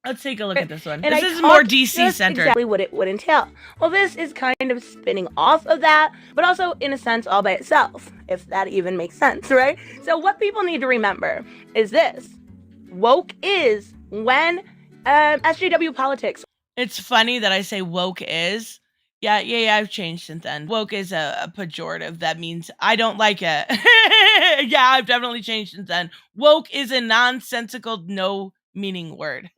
Let's take a look at this one. And this is more DC centered. Exactly what it would entail. Well, this is kind of spinning off of that, but also in a sense all by itself, if that even makes sense, right? So what people need to remember is this: woke is when SJW politics. It's funny that I say woke is. Yeah, I've changed since then. Woke is a pejorative that means I don't like it. Yeah, I've definitely changed since then. Woke is a nonsensical, no meaning word.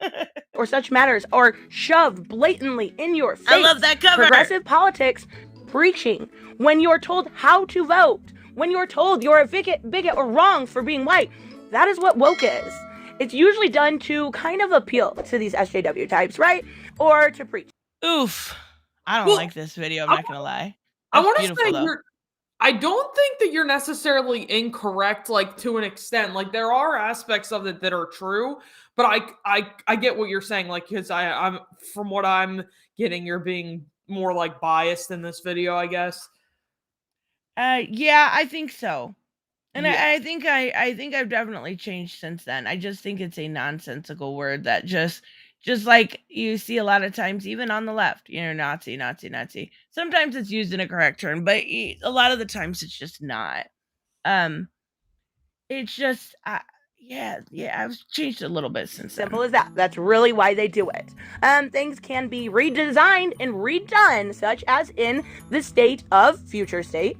Or such matters are shoved blatantly in your face. I love that cover. Progressive politics preaching when you're told how to vote, when you're told you're a bigot or wrong for being white. That is what woke is. It's usually done to kind of appeal to these SJW types, right? Or to preach. Oof. I don't like this video. I'm not going to lie. I want to say I don't think that you're necessarily incorrect, like to an extent. Like there are aspects of it that are true, but I get what you're saying. Like because I'm from what I'm getting, you're being more like biased in this video, I guess. Yeah, I think so. And yeah. I think I've definitely changed since then. I just think it's a nonsensical word that just like you see a lot of times, even on the left, Nazi. Sometimes it's used in a correct term, but a lot of the times it's just not. It's just, yeah, I've changed a little bit since then. Simple as that. That's really why they do it. Things can be redesigned and redone, such as in the state of Future State,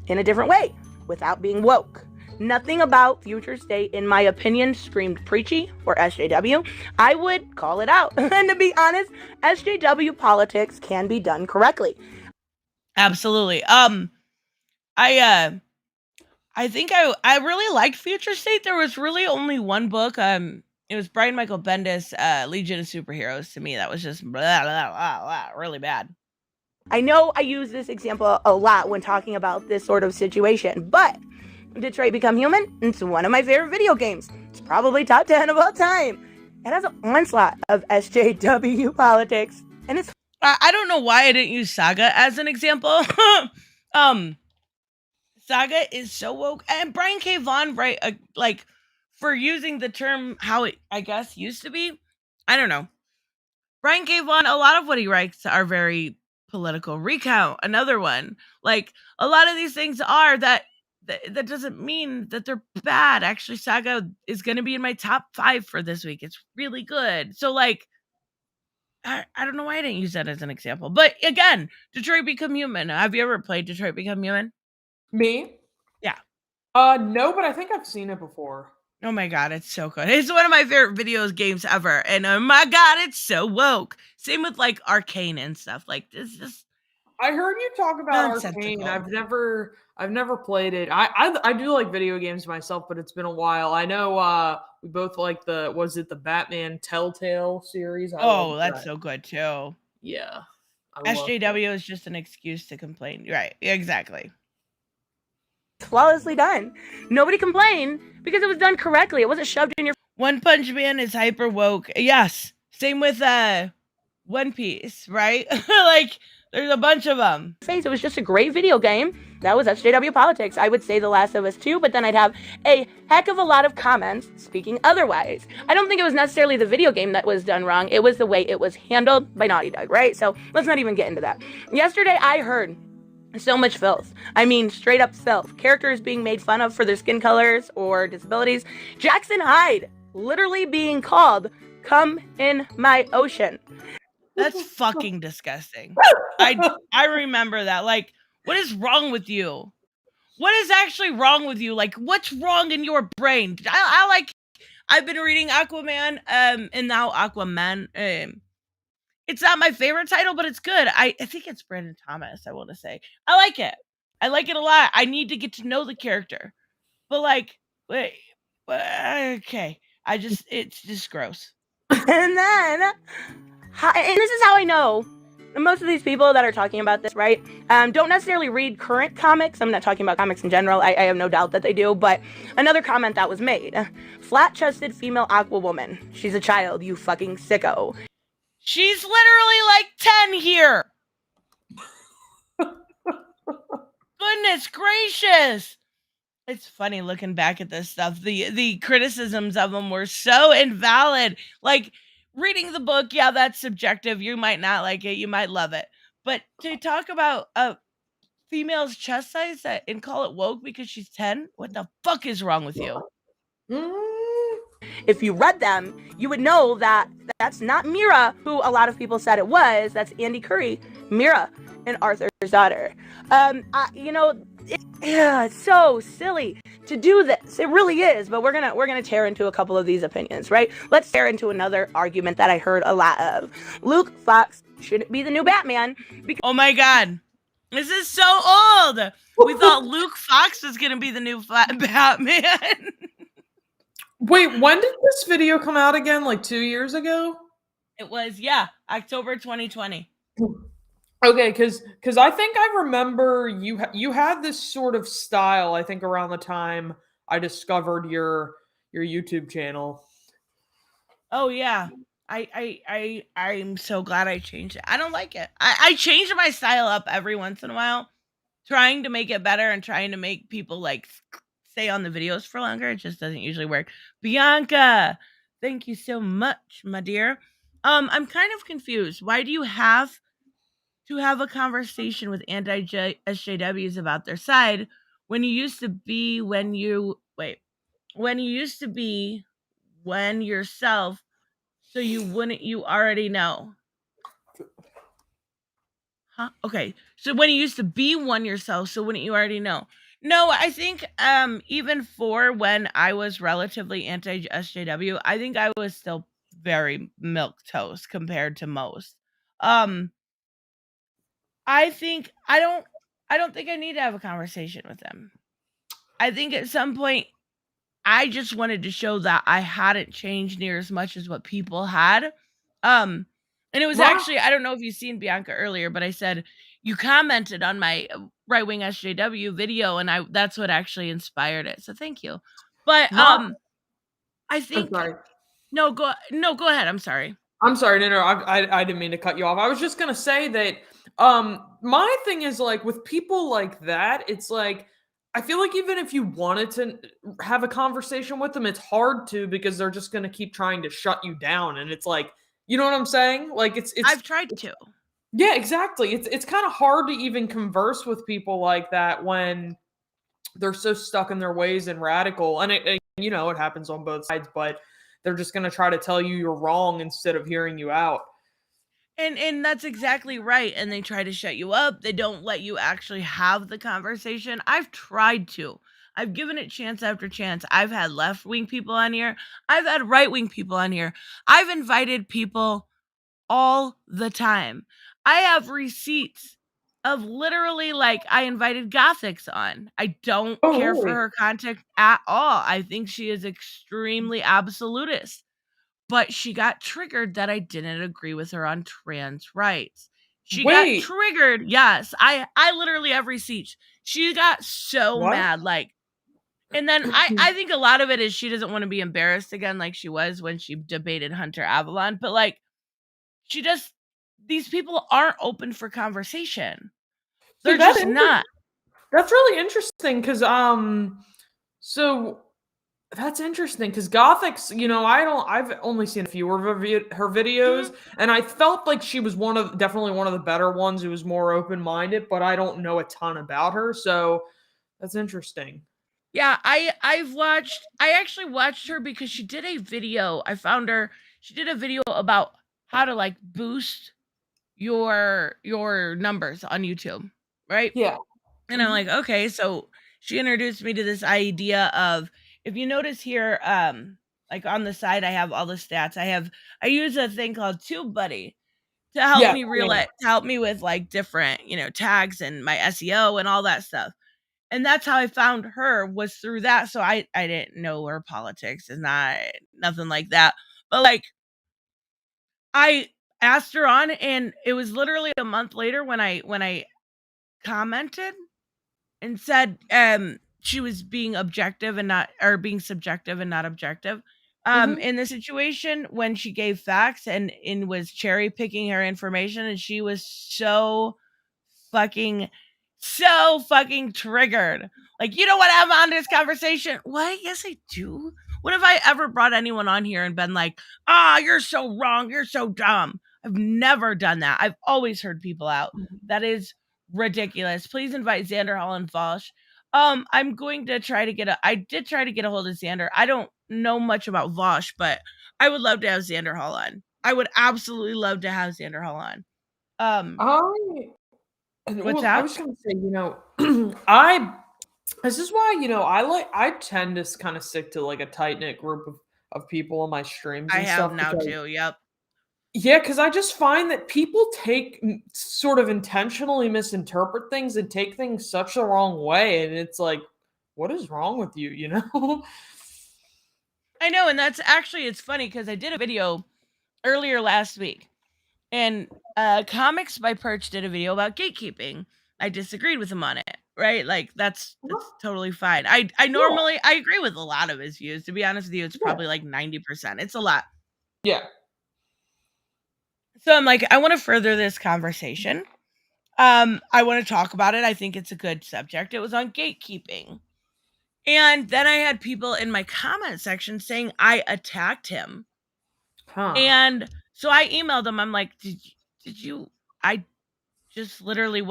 in a different way, without being woke. Nothing about Future State, in my opinion, screamed preachy or SJW. I would call it out. And to be honest, SJW politics can be done correctly. Absolutely. I think I really liked Future State. There was really only one book. It was Brian Michael Bendis, Legion of Superheroes. To me, that was just really bad. I know I use this example a lot when talking about this sort of situation, but Detroit Become Human, it's one of my favorite video games. It's probably top 10 of all time. It has an onslaught of SJW politics, and it's... I don't know why I didn't use Saga as an example. Saga is so woke, and Brian K. Vaughan, right? Like for using the term how it, I guess, used to be. I don't know. Brian K. Vaughan, a lot of what he writes are very political. Recount, another one. Like a lot of these things are that doesn't mean that they're bad. Actually, Saga is going to be in my top 5 for this week. It's really good. So like, I don't know why I didn't use that as an example. But again, Detroit Become Human. Have you ever played Detroit Become Human? Me? Yeah. No, but I think I've seen it before. Oh my god, it's so good. It's one of my favorite videos games ever. And oh my god, it's so woke. Same with like Arcane and stuff. Like this just I heard you talk about Arcane. nonsensical. I've never played it. I do like video games myself, but it's been a while. I know we both like the Batman Telltale series. Oh, that's so good too. Yeah. SJW is just an excuse to complain. Right, exactly. Flawlessly done. Nobody complained because it was done correctly. It wasn't shoved in your One Punch Man is hyper woke. Yes. Same with One Piece, right? Like there's a bunch of them. face. It was just a great video game. That was SJW politics. I would say The Last of Us 2, but then I'd have a heck of a lot of comments speaking otherwise. I don't think it was necessarily the video game that was done wrong. It was the way it was handled by Naughty Dog, right? So let's not even get into that. Yesterday, I heard so much filth. I mean, straight up filth. Characters being made fun of for their skin colors or disabilities. Jackson Hyde literally being called, "Come in my ocean." That's fucking disgusting. I remember that. Like, what is wrong with you? What is actually wrong with you? Like, what's wrong in your brain? I've been reading Aquaman, and now Aquaman. It's not my favorite title, but it's good. I think it's Brandon Thomas, I want to say. I like it. I like it a lot. I need to get to know the character. But like, wait, okay. It's just gross. And then, and this is how I know most of these people that are talking about this, right, don't necessarily read current comics. I'm not talking about comics in general. I have no doubt that they do. But another comment that was made: flat-chested female Aquawoman. She's a child, you fucking sicko. She's literally like 10 here. Goodness gracious. It's funny looking back at this stuff. The criticisms of them were so invalid. Like, reading the book, yeah, that's subjective. You might not like it. You might love it. But to talk about a female's chest size and call it woke because she's 10? What the fuck is wrong with you? If you read them, you would know that that's not Mira, who a lot of people said it was. That's Andy Curry, Mira, and Arthur's daughter. It's so silly to do this. It really is. But we're gonna tear into a couple of these opinions, right? Let's tear into another argument that I heard a lot of. Luke Fox shouldn't be the new Batman. Oh my god. This is so old. We thought Luke Fox was gonna be the new Batman. Wait, when did this video come out again? Like 2 years ago? It was, October 2020. Okay, because I think I remember you had this sort of style. I think around the time I discovered your YouTube channel. Oh yeah, I'm so glad I changed it. I don't like it. I change my style up every once in a while, trying to make it better and trying to make people like stay on the videos for longer. It just doesn't usually work. Bianca, thank you so much, my dear. I'm kind of confused. Why do you have to have a conversation with anti-SJWs about their side when you used to be when yourself, so you already know? Huh? Okay. So when you used to be one yourself, so wouldn't you already know? No, I think even for when I was relatively anti-SJW, I think I was still very milquetoast compared to most. I think I don't think I need to have a conversation with them. I think at some point I just wanted to show that I hadn't changed near as much as what people had. And it was actually, I don't know if you've seen Bianca earlier, but I said you commented on my right wing SJW video, and that's what actually inspired it. So thank you. But I think no, go ahead. I'm sorry. I'm sorry. No, I didn't mean to cut you off. I was just gonna say that my thing is like with people like that, it's like I feel like even if you wanted to have a conversation with them, it's hard to because they're just gonna keep trying to shut you down, and it's like, you know what I'm saying? Like it's I've tried to. Yeah, exactly. It's kind of hard to even converse with people like that when they're so stuck in their ways and radical. And it happens on both sides, but they're just going to try to tell you you're wrong instead of hearing you out. And that's exactly right. And they try to shut you up. They don't let you actually have the conversation. I've tried to. I've given it chance after chance. I've had left-wing people on here. I've had right-wing people on here. I've invited people all the time. I have receipts of literally, like, I invited Gothics on. I don't Oh, care for really? her content at all. I think she is extremely absolutist. But she got triggered that I didn't agree with her on trans rights. She got Wait, triggered. Yes, I literally have receipts. She got so what? mad, like, and then I think a lot of it is she doesn't want to be embarrassed again like she was when she debated Hunter Avalon, but, like, she just these people aren't open for conversation. See, They're just not. that's really interesting because so that's interesting because Gothics, I've only seen a few of her videos, Mhm. and I felt like she was definitely one of the better ones who was more open minded, but I don't know a ton about her, so that's interesting. Yeah, I actually watched her because she did a video. I found her. She did a video about how to, like, boost your numbers on YouTube, right? Yeah. And I'm like, okay, so she introduced me to this idea of, if you notice here, like on the side, I have all the stats. I use a thing called TubeBuddy to help Yeah. me realize, to help me with, like, different, tags and my SEO and all that stuff. And that's how I found her, was through that. So I didn't know her politics, is not nothing like that. But, like, I asked her on, and it was literally a month later when I commented and said, she was being objective and not, or being subjective and not objective, Mhm. in the situation when she gave facts and was cherry picking her information, and she was fucking so fucking triggered. Like, you don't want to have on this conversation. What? Yes, I do. When have I ever brought anyone on here and been like, you're so wrong, you're so dumb? I've never done that. I've always heard people out. That is ridiculous. Please invite Xander Hall and Vosh. I'm going to try to I did try to get a hold of Xander. I don't know much about Vosh, but I would love to have Xander Hall on. I would absolutely love to have Xander Hall on. I What's I that? was gonna say, I this is why, I tend to kind of stick to like a tight knit group of people on my streams I and have stuff now because too. Yep. yeah, because I just find that people sort of intentionally misinterpret things and take things such a wrong way, and it's like, what is wrong with you? You know? I know, and that's actually, it's funny because I did a video earlier last week, and Comics by Perch did a video about gatekeeping. I disagreed with him on it, right? Like, that's totally fine. I Yeah, normally, I agree with a lot of his views. To be honest with you, it's yeah, probably like 90%. It's a lot. yeah. So I'm like, I want to further this conversation. I want to talk about it. I think it's a good subject. It was on gatekeeping. And then I had people in my comment section saying I attacked him. Huh. And so I emailed him. I'm like, did you I just literally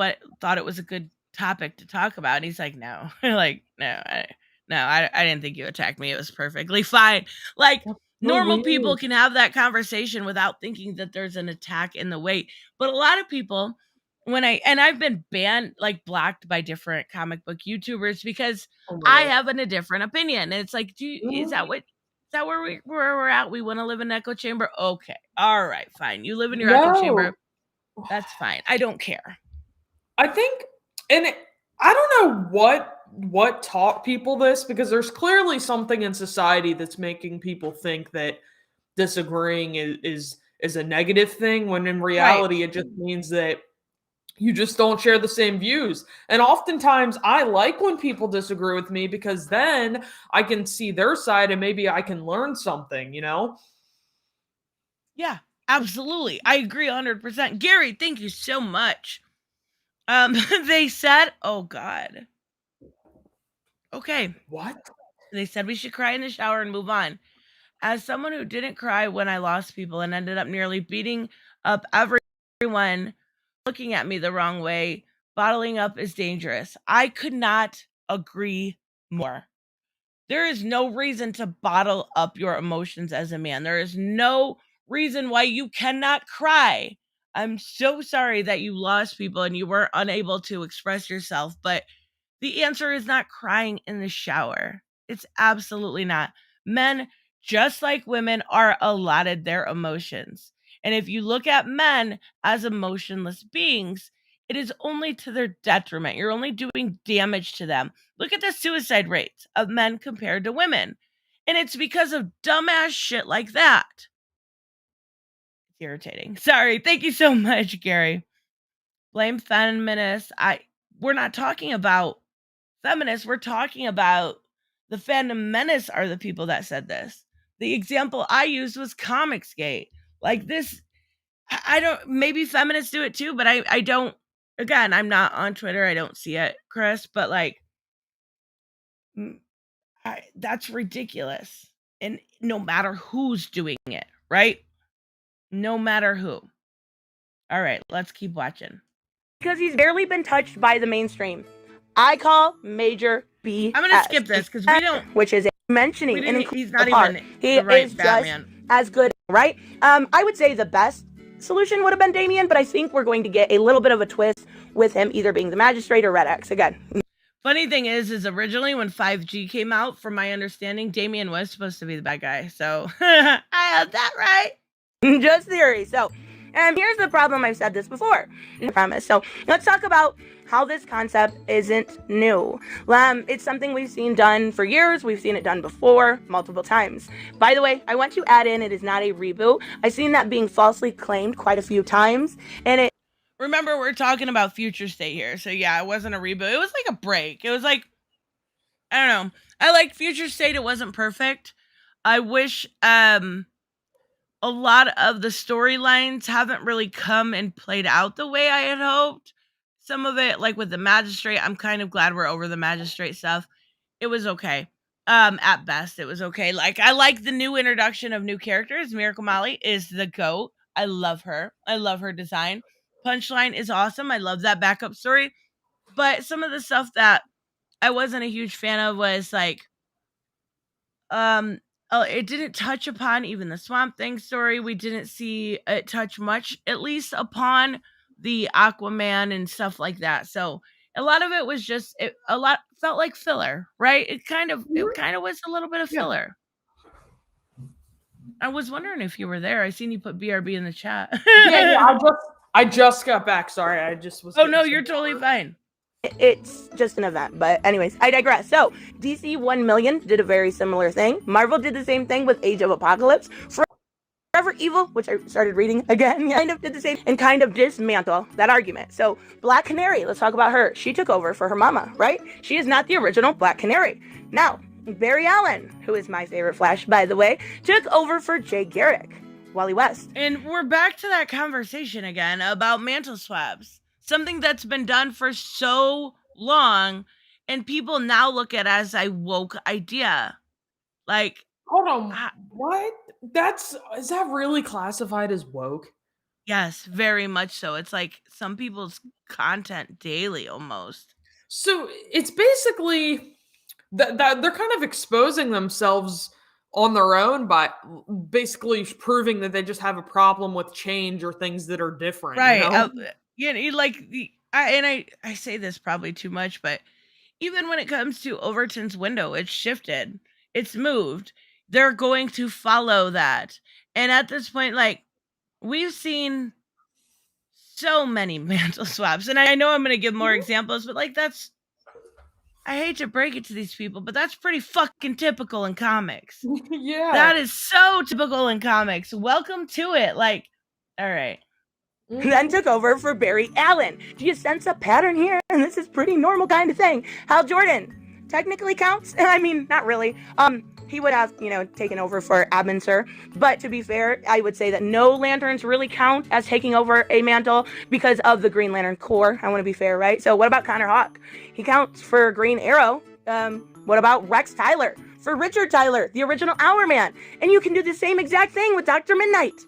thought it was a good topic to talk about. And he's like, no. Like, I didn't think you attacked me. It was perfectly fine. Like, That's so normal people weird. can have that conversation without thinking that there's an attack in the way. But a lot of people, I've been banned, like, blocked by different comic book YouTubers because Oh my I god. have a different opinion. And it's like, is that where we're at? We want to live in an echo chamber? Okay. All right, fine. You live in your echo chamber. No. That's fine. I don't care. I think, and I don't know what taught people this because there's clearly something in society that's making people think that disagreeing is a negative thing when in Right. reality it just means that you just don't share the same views. And oftentimes I like when people disagree with me because then I can see their side and maybe I can learn something, you know? Yeah, absolutely. I agree 100%. Gary, thank you so much. They said, oh God. Okay. What? They said we should cry in the shower and move on. As someone who didn't cry when I lost people and ended up nearly beating up everyone looking at me the wrong way, bottling up is dangerous. I could not agree more. There is no reason to bottle up your emotions as a man. There is no reason why you cannot cry. I'm so sorry that you lost people and you were unable to express yourself, but The answer is not crying in the shower. It's absolutely not. Men, just like women, are allotted their emotions. And if you look at men as emotionless beings, it is only to their detriment. You're only doing damage to them. Look at the suicide rates of men compared to women. And it's because of dumbass shit like that. It's irritating. Sorry. Thank you so much, Gary. Blame feminists. We're not talking about feminists. We're talking about the fandom menace are the people that said this. The example I used was Comicsgate. Like this, I don't, maybe feminists do it too, but I don't, again, I'm not on Twitter. I don't see it, Chris, but like, that's ridiculous. And no matter who's doing it, right? No matter who. All right, let's keep watching. Because he's barely been touched by the mainstream. I call major B. I'm gonna skip this because we don't. Which is mentioning and He's not even. He is Batman. Just as good, right? I would say the best solution would have been Damien, but I think we're going to get a little bit of a twist with him either being the magistrate or Red X again. Funny thing is originally when 5G came out, from my understanding, Damien was supposed to be the bad guy. So I had that right. Just theory. So, and here's the problem. I've said this before. I promise. So let's talk about how this concept isn't new. It's something we've seen done for years. We've seen it done before, multiple times. By the way, I want to add in, it is not a reboot. I've seen that being falsely claimed quite a few times. And it. Remember, we're talking about Future State here. So yeah, it wasn't a reboot. It was like a break. It was like, I don't know. I like Future State. It wasn't perfect. I wish, a lot of the storylines haven't really come and played out the way I had hoped. Some of it, like with the magistrate, I'm kind of glad we're over the magistrate stuff. It was okay. At best, it was okay. Like, I like the new introduction of new characters. Miracle Molly is the GOAT. I love her. I love her design. Punchline is awesome. I love that backup story. But some of the stuff that I wasn't a huge fan of was like, it didn't touch upon even the Swamp Thing story. We didn't see it touch much, at least upon the Aquaman and stuff like that. So a lot of it was just, a lot felt like filler, right? It kind of was a little bit of filler. I was wondering if you were there. I seen you put BRB in the chat. yeah, I just got back. Sorry, I just was. Oh no, you're totally fine. It's just an event, but anyways, I digress. So DC 1 Million did a very similar thing. Marvel did the same thing with Age of Apocalypse. Forever Evil, which I started reading again, kind of did the same and kind of dismantle that argument. So Black Canary, let's talk about her. She took over for her mama, right? She is not the original Black Canary. Now, Barry Allen, who is my favorite Flash, by the way, took over for Jay Garrick, Wally West. And we're back to that conversation again about mantle swabs. Something that's been done for so long, and people now look at it as a woke idea. Like, hold on, what? Is that really classified as woke? Yes, very much so. It's like some people's content daily almost. So it's basically that they're kind of exposing themselves on their own by basically proving that they just have a problem with change or things that are different. Right. Like I say this probably too much, but even when it comes to Overton's window, it's shifted. It's moved. They're going to follow that. And at this point, like, we've seen so many mantle swaps. And I know I'm going to give more examples, but like, I hate to break it to these people, but that's pretty fucking typical in comics. Yeah. That is so typical in comics. Welcome to it. Like, all right. Then took over for Barry Allen. Do you sense a pattern here? And this is pretty normal kind of thing. Hal Jordan technically counts. I mean, not really. He would have, taken over for Abinser. But to be fair, I would say that no Lanterns really count as taking over a mantle because of the Green Lantern Corps. I want to be fair, right? So what about Connor Hawke? He counts for Green Arrow. What about Rex Tyler? For Richard Tyler, the original Hourman. And you can do the same exact thing with Dr. Midnight.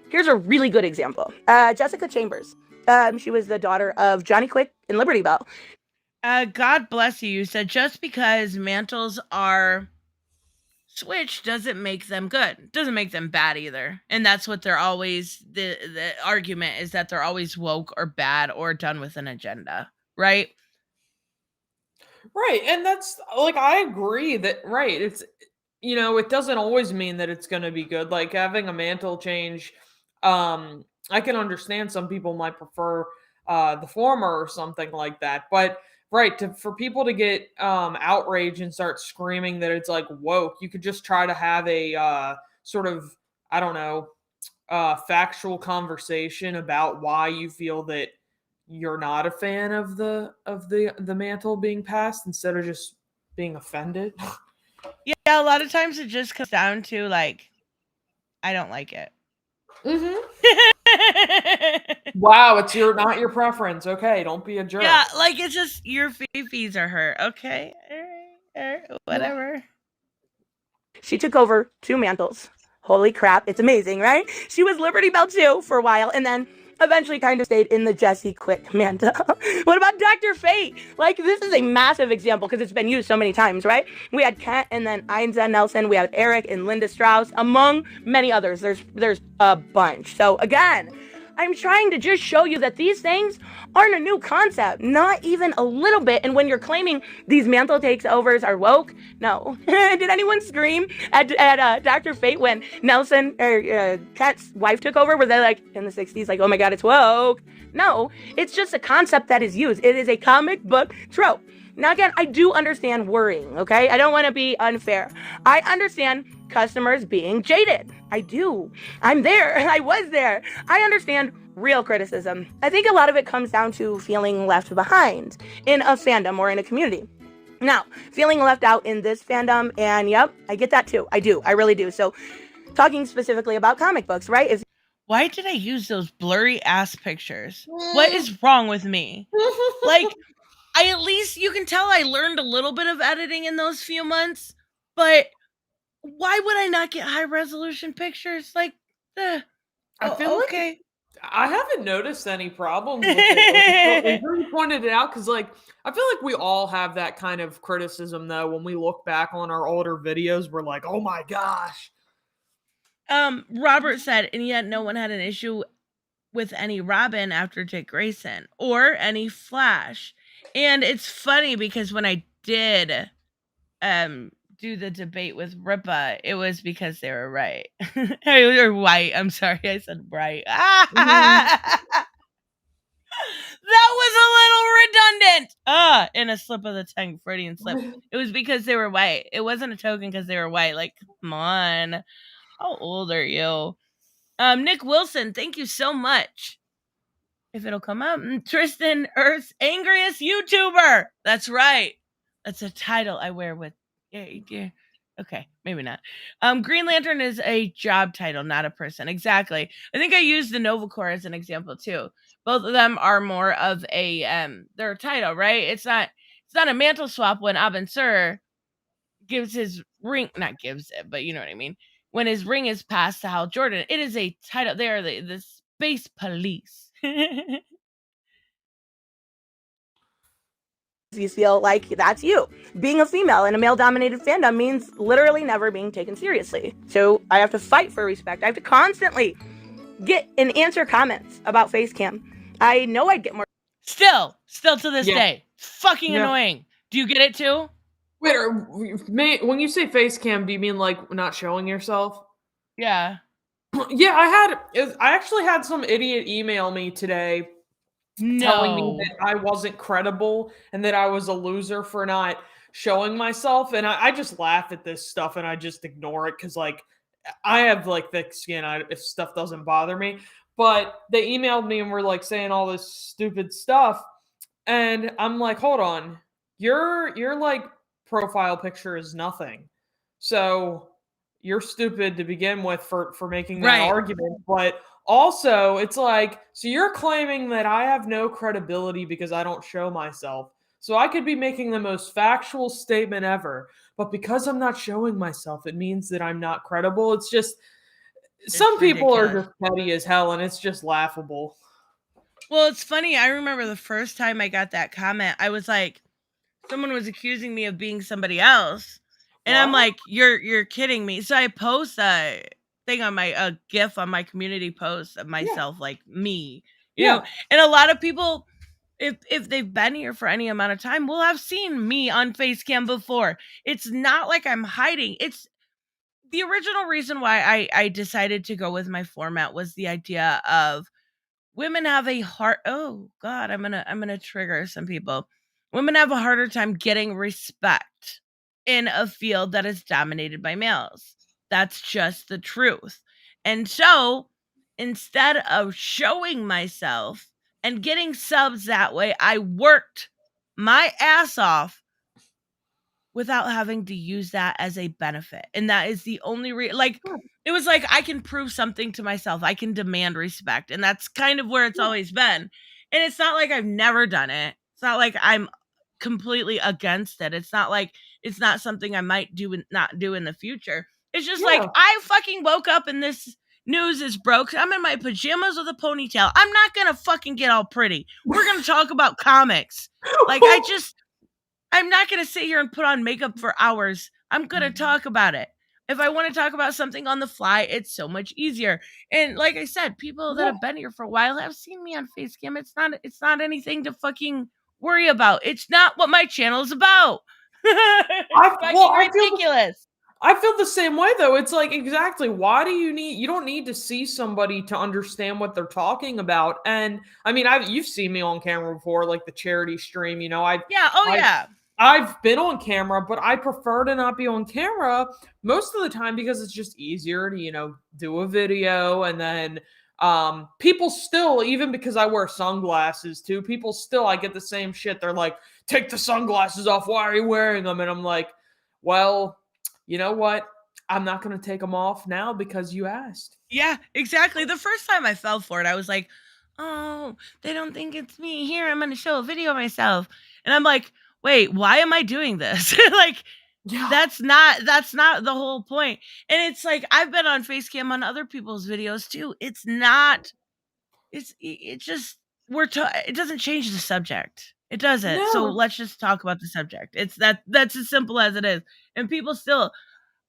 Here's a really good example. Jessica Chambers. She was the daughter of Johnny Quick and Liberty Bell. God bless you. You said just because mantles are switched doesn't make them good. Doesn't make them bad either. And that's what they're always, the argument is that they're always woke or bad or done with an agenda, right? Right. And that's like, I agree that, right. It's, it doesn't always mean that it's going to be good. Like having a mantle change, I can understand some people might prefer the former or something like that. But, right, for people to get outraged and start screaming that it's like woke, you could just try to have a sort of, I don't know, factual conversation about why you feel that you're not a fan of the mantle being passed instead of just being offended. Yeah, a lot of times it just comes down to like, I don't like it. Mm-hmm. Wow, it's not your preference. Okay, don't be a jerk. Yeah, like it's just your fees are hurt. Okay, all right, whatever. She took over 2 mantles. Holy crap, it's amazing, right? She was Liberty Bell too for a while, and then eventually kind of stayed in the Jessie Quick mantle. What about Dr. Fate? Like, this is a massive example because it's been used so many times, right? We had Kent and then Ainza Nelson. We have Eric and Linda Strauss, among many others. There's a bunch. So again, I'm trying to just show you that these things aren't a new concept, not even a little bit. And when you're claiming these mantle takeovers are woke, no. Did anyone scream at Dr. Fate when Nelson or Kat's wife took over? Were they like in the 60s, like, oh my God, it's woke? No, it's just a concept that is used. It is a comic book trope. Now, again, I do understand worrying, okay? I don't want to be unfair. I understand customers being jaded. I do. I'm there. I was there. I understand real criticism. I think a lot of it comes down to feeling left behind in a fandom or in a community. Now, feeling left out in this fandom, and yep, I get that too. I do. I really do. So, talking specifically about comic books, right? Why did I use those blurry ass pictures? What is wrong with me? Like, at least you can tell I learned a little bit of editing in those few months, but why would I not get high resolution pictures? Like, I feel okay. Like I haven't noticed any problems with it. Like, you pointed it out because, like, I feel like we all have that kind of criticism, though. When we look back on our older videos, we're like, "Oh my gosh." Robert said, and yet no one had an issue with any Robin after Dick Grayson or any Flash. And it's funny because when I did do the debate with Ripa, it was because they were right. Or white. I'm sorry, I said bright. That was a little redundant. In a slip of the tongue, Freudian slip. It was because they were white. It wasn't a token because they were white. Like, come on. How old are you? Nick Wilson, thank you so much. If it'll come up. Tristan, Earth's angriest YouTuber. That's right. That's a title I wear with. Yeah. Okay, maybe not. Green Lantern is a job title, not a person. Exactly. I think I used the Nova Corps as an example too. Both of them are more of a their title, right? It's not a mantle swap when Abin Sur gives his ring, not gives it, but you know what I mean. When his ring is passed to Hal Jordan, it is a title. They are the space police. You feel like that's you. Being a female in a male-dominated fandom means literally never being taken seriously. So I have to fight for respect. I have to constantly get and answer comments about face cam. I know I'd get more. Still to this day. Fucking annoying. Do you get it too? Wait, when you say face cam, do you mean like not showing yourself? Yeah. Yeah, I actually had some idiot email me today telling me that I wasn't credible and that I was a loser for not showing myself. And I just laugh at this stuff and I just ignore it because, like, I have like thick skin if stuff doesn't bother me. But they emailed me and were like saying all this stupid stuff. And I'm like, hold on, your like profile picture is nothing. So you're stupid to begin with for making that argument. But also, it's like, so you're claiming that I have no credibility because I don't show myself. So I could be making the most factual statement ever, but because I'm not showing myself, it means that I'm not credible. It's just, some people are just petty as hell, and it's just laughable. Well, it's funny. I remember the first time I got that comment, I was like, someone was accusing me of being somebody else. And I'm like, you're kidding me. So I post a thing on a GIF on my community post of myself, like me, you know, and a lot of people, if they've been here for any amount of time, will have seen me on Facecam before. It's not like I'm hiding. It's the original reason why I decided to go with my format was the idea of women have a hard oh god, I'm gonna trigger some people. Women have a harder time getting respect in a field that is dominated by males. That's just the truth. And so instead of showing myself and getting subs that way, I worked my ass off without having to use that as a benefit. And that is the only it was like I can prove something to myself. I can demand respect. And that's kind of where it's always been. And it's not like I've never done it. It's not like I'm completely against it. It's not like it's not something I might do and not do in the future. It's just like I fucking woke up and this news is broke. I'm in my pajamas with a ponytail. I'm not gonna fucking get all pretty. We're gonna talk about comics. I'm not going to sit here and put on makeup for hours. I'm going to talk about it. If I want to talk about something on the fly, it's so much easier. And like I said, people that have been here for a while have seen me on Facecam. It's not anything to fucking worry about. It's not what my channel is about. Ridiculous. I feel the same way though. It's like, exactly, why do you don't need to see somebody to understand what they're talking about. And I mean, you've seen me on camera before, like the charity stream, I've been on camera, but I prefer to not be on camera most of the time because it's just easier to, do a video. And then people still, even because I wear sunglasses too, I get the same shit. They're like, take the sunglasses off. Why are you wearing them? And I'm like, well, you know what? I'm not going to take them off now because you asked. Yeah, exactly. The first time I fell for it, I was like, oh, they don't think it's me. Here, I'm going to show a video of myself. And I'm like, wait, why am I doing this? That's not the whole point. And it's like, I've been on Facecam on other people's videos too. It doesn't change the subject. It doesn't. No. So let's just talk about the subject. That's as simple as it is. And people still,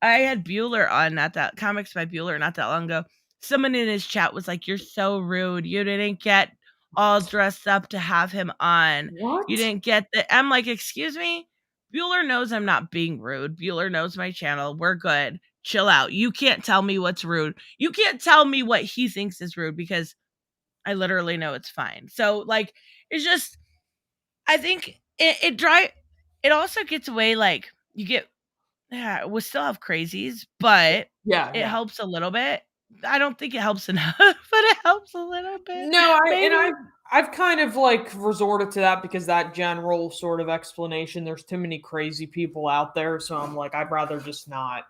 I had Bueller on, Comics by Bueller not that long ago. Someone in his chat was like, you're so rude. You didn't get all dressed up to have him on. What? You didn't get I'm like, excuse me? Bueller knows I'm not being rude. Bueller knows my channel. We're good. Chill out. You can't tell me what's rude. You can't tell me what he thinks is rude because I literally know it's fine. So it's just, I think it also gets away, you get, we'll still have crazies, but it helps a little bit. I don't think it helps enough, but it helps a little bit. No, I've kind of resorted to that because that general sort of explanation, there's too many crazy people out there. So I'm like, I'd rather just not.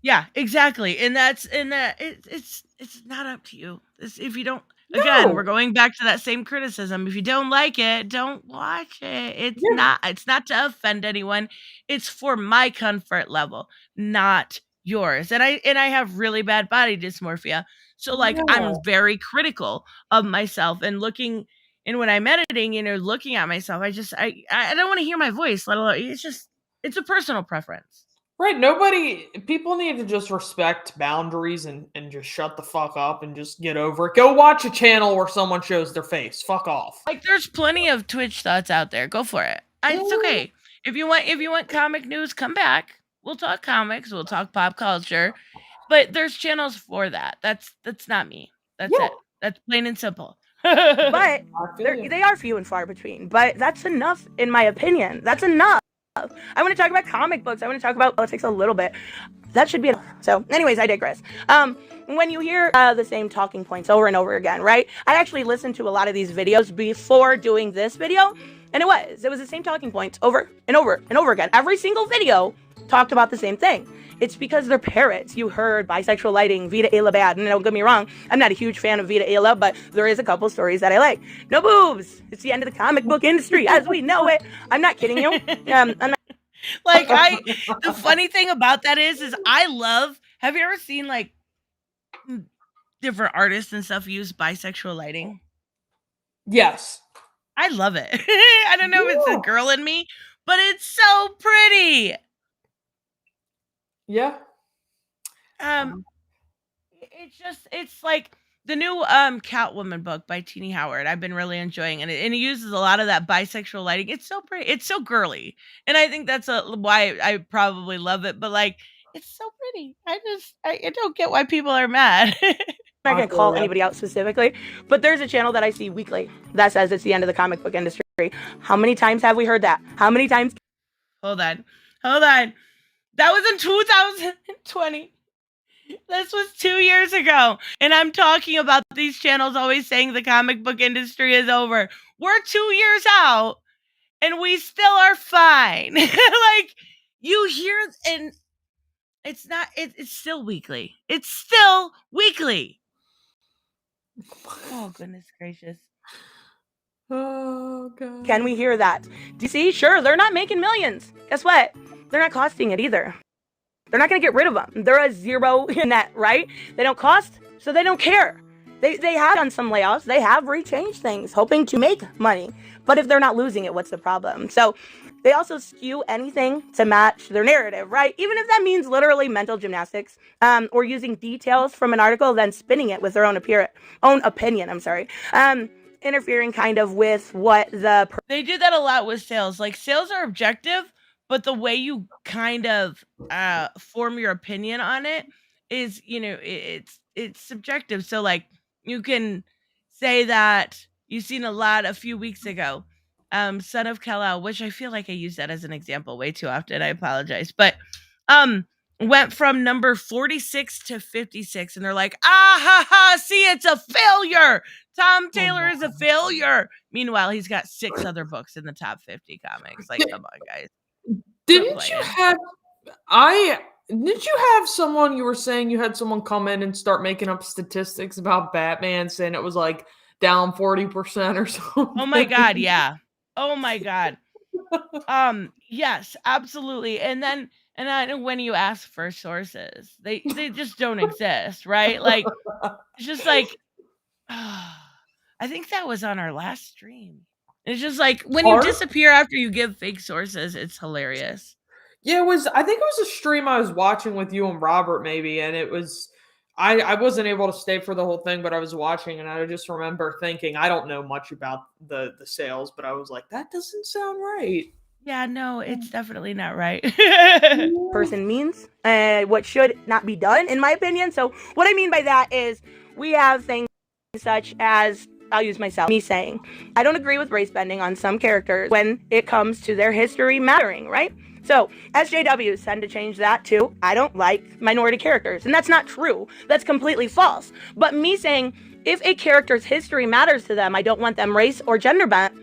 Yeah, exactly. And it's not up to you. If you don't, again, we're going back to that same criticism. If you don't like it, don't watch it. It's not to offend anyone. It's for my comfort level, not yours. And I have really bad body dysmorphia. So I'm very critical of myself and looking, and when I'm editing, looking at myself, I don't want to hear my voice, let alone it's a personal preference. Right. People need to just respect boundaries and just shut the fuck up and just get over it. Go watch a channel where someone shows their face. Fuck off. There's plenty of Twitch thoughts out there. Go for it. It's okay. If you want comic news, come back. We'll talk comics. We'll talk pop culture. But there's channels for that. That's not me. That's it. That's plain and simple. But they are few and far between. But that's enough, in my opinion. That's enough. I want to talk about comic books. I want to talk about politics a little bit. That should be enough. So, anyways, I digress. When you hear the same talking points over and over again, right? I actually listened to a lot of these videos before doing this video, and it was the same talking points over and over and over again. Every single video talked about the same thing. It's because they're parrots. You heard bisexual lighting, Vita Ayla bad. And don't get me wrong, I'm not a huge fan of Vita Ayla, but there is a couple stories that I like. No boobs. It's the end of the comic book industry as we know it. I'm not kidding you. I'm not. The funny thing about that is have you ever seen different artists and stuff use bisexual lighting? Yes. I love it. I don't know if it's a girl in me, but it's so pretty. Yeah. It's like the new Catwoman book by Teenie Howard. I've been really enjoying it, and it uses a lot of that bisexual lighting. It's so pretty. It's so girly, and I think that's why I probably love it. But like, it's so pretty. I don't get why people are mad. I'm not going to call anybody out specifically, but there's a channel that I see weekly that says it's the end of the comic book industry. How many times have we heard that? How many times? Hold on. That was in 2020. This was 2 years ago. And I'm talking about these channels always saying the comic book industry is over. We're 2 years out and we still are fine. Like, you hear, and it's not, it's still weekly. It's still weekly. Oh, goodness gracious. Oh, God. Can we hear that? DC, sure, they're not making millions. Guess what? They're not costing it either. They're not going to get rid of them. They're a zero in that, right? They don't cost, so they don't care. They have done some layoffs. They have rechanged things, hoping to make money. But if they're not losing it, what's the problem? So they also skew anything to match their narrative, right? Even if that means literally mental gymnastics, or using details from an article, then spinning it with their own opinion. Interfering kind of with what they do that a lot with sales. Like, sales are objective, but the way you kind of form your opinion on it is, it's subjective. So like, you can say that you've seen a few weeks ago, Son of Kal-El, which I feel like I use that as an example way too often. I apologize, but went from number 46 to 56, and they're like, see, it's a failure. Tom Taylor is a failure. Meanwhile, he's got 6 other books in the top 50 comics. Like, come on, guys. Didn't you have someone, you were saying you had someone come in and start making up statistics about Batman, saying it was like down 40% or something? Oh my God, yeah. Oh my God. Yes, absolutely. And then when you ask for sources, they just don't exist, right? Like, it's just like, I think that was on our last stream. It's just like, when you disappear after you give fake sources, it's hilarious. Yeah, I think it was a stream I was watching with you and Robert, maybe, and it was, I wasn't able to stay for the whole thing, but I was watching, and I just remember thinking, I don't know much about the sales, but I was like, that doesn't sound right. Yeah, no, it's definitely not right. Person means, what should not be done, in my opinion. So what I mean by that is, we have things such as, I'll use myself, me saying, I don't agree with race bending on some characters when it comes to their history mattering, right? So SJWs tend to change that to, I don't like minority characters. And that's not true. That's completely false. But me saying, if a character's history matters to them, I don't want them race or gender bent,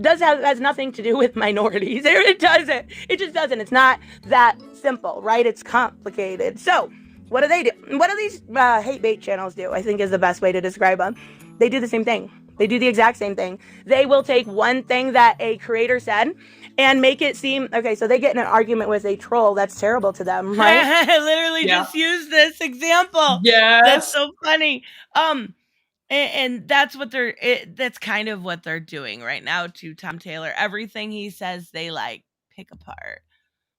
has nothing to do with minorities. It doesn't. It just doesn't. It's not that simple, right? It's complicated. So what do they do? What do these hate bait channels do? I think is the best way to describe them. They do the same thing. They do the exact same thing. They will take one thing that a creator said and make it seem, okay, so they get in an argument with a troll. That's terrible to them, right? I literally just used this example. Yeah, that's so funny. And that's that's kind of what they're doing right now to Tom Taylor. Everything he says, they like pick apart.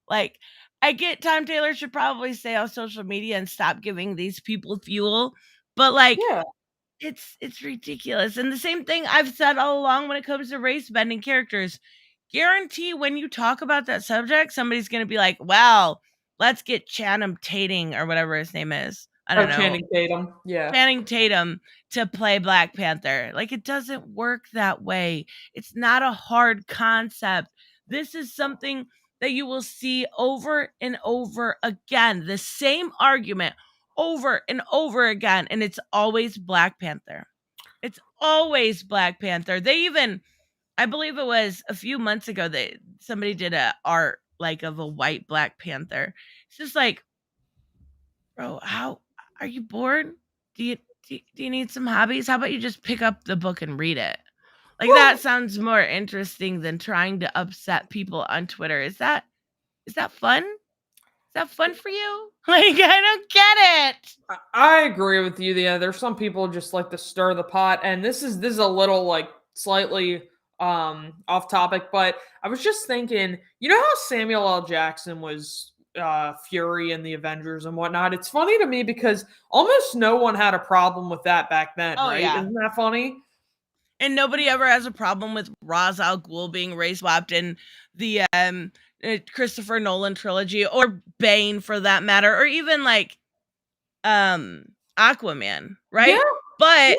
Like, I get Tom Taylor should probably stay off social media and stop giving these people fuel, but like, it's ridiculous. And the same thing I've said all along when it comes to race bending characters. Guarantee when you talk about that subject, somebody's going to be like, well, let's get Channing Tatum or whatever his name is. I don't know. Channing Tatum. Yeah. Channing Tatum to play Black Panther. Like, it doesn't work that way. It's not a hard concept. This is something that you will see over and over again. The same argument over and over again. And it's always Black Panther. It's always Black Panther. They even, I believe it was a few months ago that somebody did a art like of a white Black Panther. It's just like, bro, how are you bored? Do you need some hobbies? How about you just pick up the book and read it? Like, that sounds more interesting than trying to upset people on Twitter. Is that fun? Is that fun for you? Like, I don't get it. I agree with you. Yeah, there's some people just like to stir the pot, and this is a little like slightly off topic, but I was just thinking, you know how Samuel L. Jackson was Fury and the Avengers and whatnot. It's funny to me because almost no one had a problem with that back then, right? Yeah. Isn't that funny? And nobody ever has a problem with Ra's al Ghul being race swapped in the Christopher Nolan trilogy, or Bane for that matter, or even like Aquaman, right? Yeah. But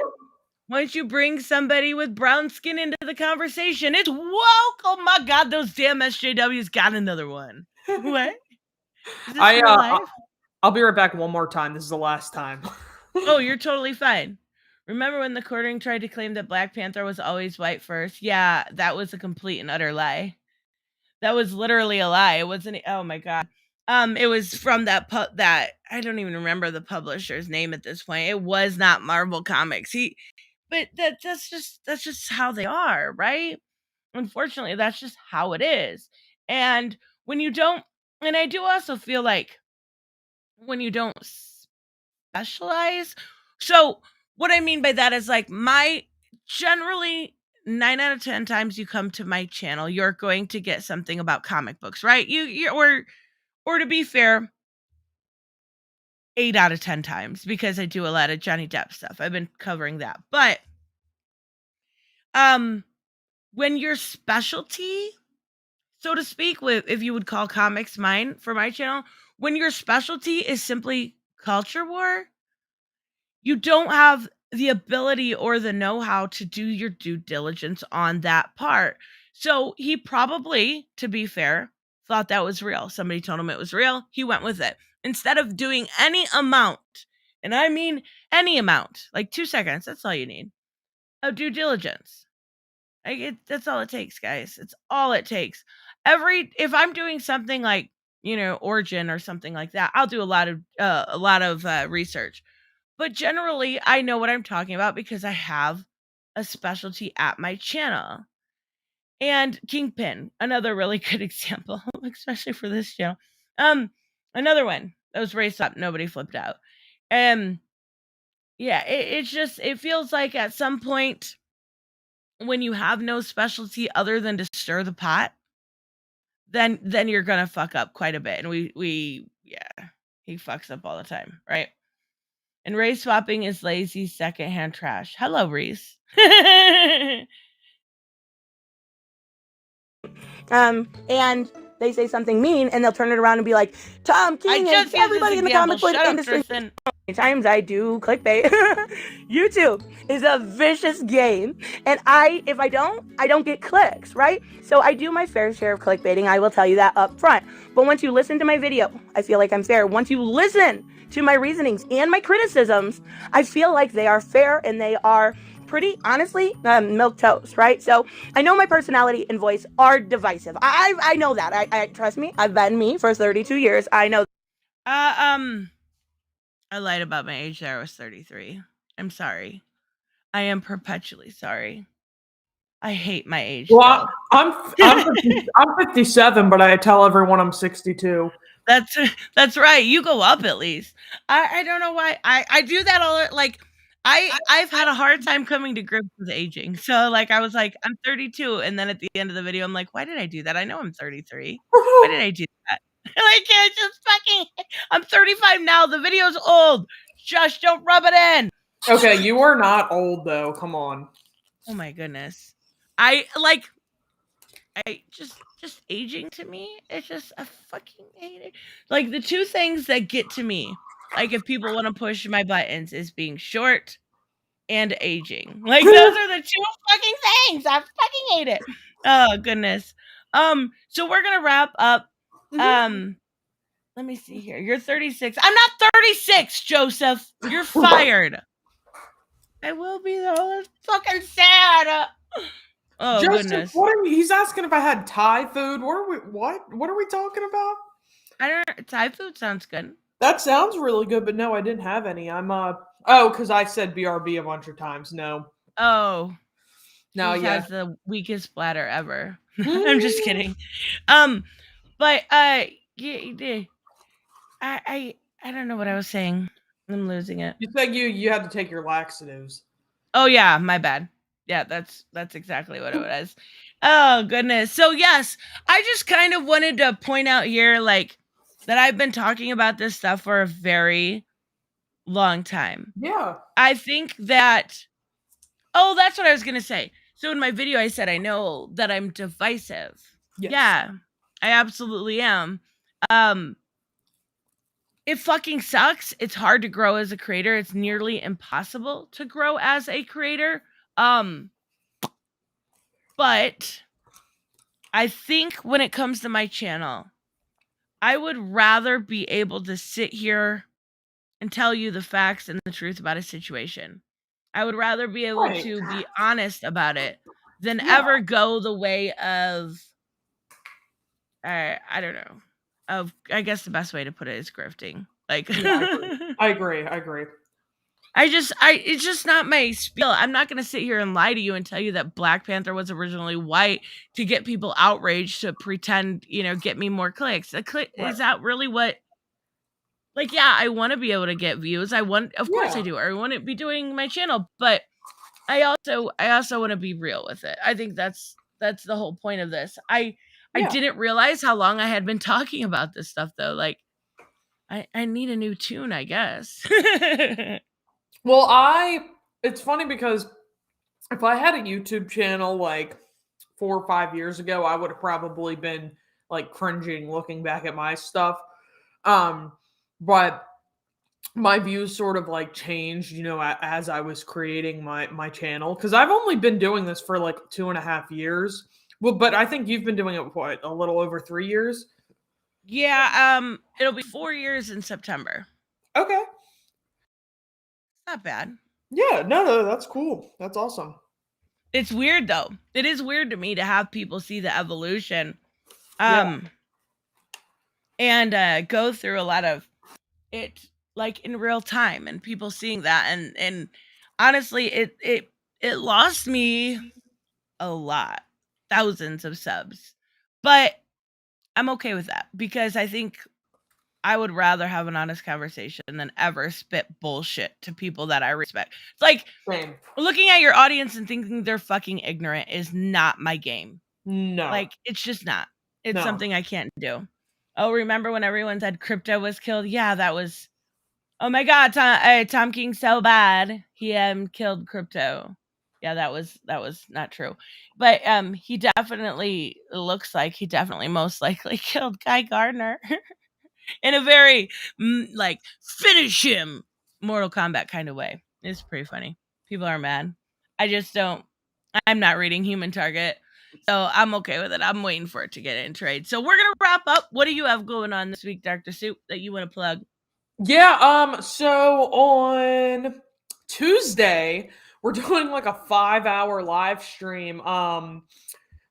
once you bring somebody with brown skin into the conversation, it's woke. Oh my god, those damn SJWs got another one. What? Is this real life? I'll be right back one more time. This is the last time. Oh, you're totally fine. Remember when the Quartering tried to claim that Black Panther was always white first? Yeah, that was a complete and utter lie. That was literally a lie. It wasn't. Oh my god. It was from that that I don't even remember the publisher's name at this point. It was not Marvel Comics. But that's just how they are, right? Unfortunately, that's just how it is. And when you don't, and I do also feel like when you don't specialize. So what I mean by that is like generally 9 out of 10 times you come to my channel, you're going to get something about comic books, right? Or to be fair, 8 out of 10 times, because I do a lot of Johnny Depp stuff. I've been covering that. But when your specialty, so to speak, if you would call comics mine for my channel, when your specialty is simply culture war, you don't have the ability or the know-how to do your due diligence on that part. So he probably, to be fair, thought that was real. Somebody told him it was real. He went with it. Instead of doing any amount, and I mean any amount, like 2 seconds, that's all you need, of due diligence. That's all it takes, guys. It's all it takes. If I'm doing something like, Origin or something like that, I'll do a lot of research. But generally, I know what I'm talking about because I have a specialty at my channel. And Kingpin, another really good example, especially for this channel. Another one that was race up, nobody flipped out. Yeah, it feels like at some point when you have no specialty other than to stir the pot, then you're gonna fuck up quite a bit. And he fucks up all the time, right? And race swapping is lazy secondhand trash. Hello, Reese. And they say something mean, and they'll turn it around and be like, Tom King and everybody in the comic book industry. Times I do clickbait. YouTube is a vicious game, and if I don't get clicks, right? So I do my fair share of clickbaiting. I will tell you that up front. But once you listen to my video, I feel like I'm fair. Once you listen to my reasonings and my criticisms, I feel like they are fair and they are pretty, honestly, milquetoast, right? So I know my personality and voice are divisive. I know that. I trust me. I've been me for 32 years. I know. I lied about my age there. I was 33. I'm sorry. I am perpetually sorry. I hate my age. Well, I'm 57, but I tell everyone I'm 62. That's right. You go up at least. I don't know why. I do that all, like I've had a hard time coming to grips with aging. So like I was like, I'm 32, and then at the end of the video, I'm like, why did I do that? I know I'm 33. Why did I do that? Like, it's just fucking. I'm 35 now. The video's old. Shush! Don't rub it in. Okay, you are not old though. Come on. Oh my goodness. Just aging to me, it's just I fucking hate it. Like the two things that get to me, like if people want to push my buttons, is being short and aging. Like those are the two fucking things. I fucking hate it. Oh goodness. So we're gonna wrap up. Let me see here. You're 36. I'm not 36, Joseph. You're fired. I will be though. It's fucking sad. Oh Joseph, goodness. He's asking if I had Thai food. What are we talking about? I don't know. Thai food sounds good. That sounds really good, but no, I didn't have any. Because I said BRB a bunch of times. No. Oh. No, he yeah. has the weakest bladder ever. I'm just kidding. But yeah, I don't know what I was saying. I'm losing it. You said you had to take your laxatives. Oh yeah, my bad. Yeah, that's exactly what it was. Oh goodness. So yes, I just kind of wanted to point out here, like, that I've been talking about this stuff for a very long time. Yeah. I think that, oh, that's what I was going to say. So in my video, I said, I know that I'm divisive. Yes. Yeah, I absolutely am. It fucking sucks. It's hard to grow as a creator. It's nearly impossible to grow as a creator. But I think when it comes to my channel, I would rather be able to sit here and tell you the facts and the truth about a situation. I would rather be able Right. to be honest about it than Yeah. ever go the way of, I don't know, of, I guess the best way to put it is grifting. Like, Yeah, I agree. it's just not my spiel. I'm not going to sit here and lie to you and tell you that Black Panther was originally white to get people outraged, to pretend, get me more clicks. Right. Is that really what? Like, yeah, I want to be able to get views. Of course I do. I want to be doing my channel, but I also want to be real with it. I think that's the whole point of this. I didn't realize how long I had been talking about this stuff, though. Like, I need a new tune, I guess. Well, it's funny because if I had a YouTube channel like 4 or 5 years ago, I would have probably been like cringing looking back at my stuff. But my views sort of like changed, as I was creating my channel, because I've only been doing this for like 2.5 years. Well, but I think you've been doing it what, a little over 3 years? Yeah, it'll be 4 years in September. Okay. Not bad. Yeah, no, that's cool. That's awesome. It's weird though. It is weird to me to have people see the evolution. And go through a lot of it like in real time, and people seeing that, and honestly it lost me a lot, thousands of subs, but I'm okay with that because I think I would rather have an honest conversation than ever spit bullshit to people that I respect. It's like, Same. Looking at your audience and thinking they're fucking ignorant is not my game. No. Like, it's just not. It's something I can't do. Oh, remember when everyone said crypto was killed? Yeah, that was, oh my god, Tom King's so bad. He killed crypto. Yeah, that was not true. But he definitely looks like he definitely most likely killed Guy Gardner in a very like finish him Mortal Kombat kind of way. It's pretty funny. People are mad. I'm not reading Human Target, so I'm okay with it. I'm waiting for it to get in trade. So we're gonna wrap up. What do you have going on this week, Dr. Soup, that you want to plug? Yeah, so on Tuesday, we're doing like a 5-hour live stream.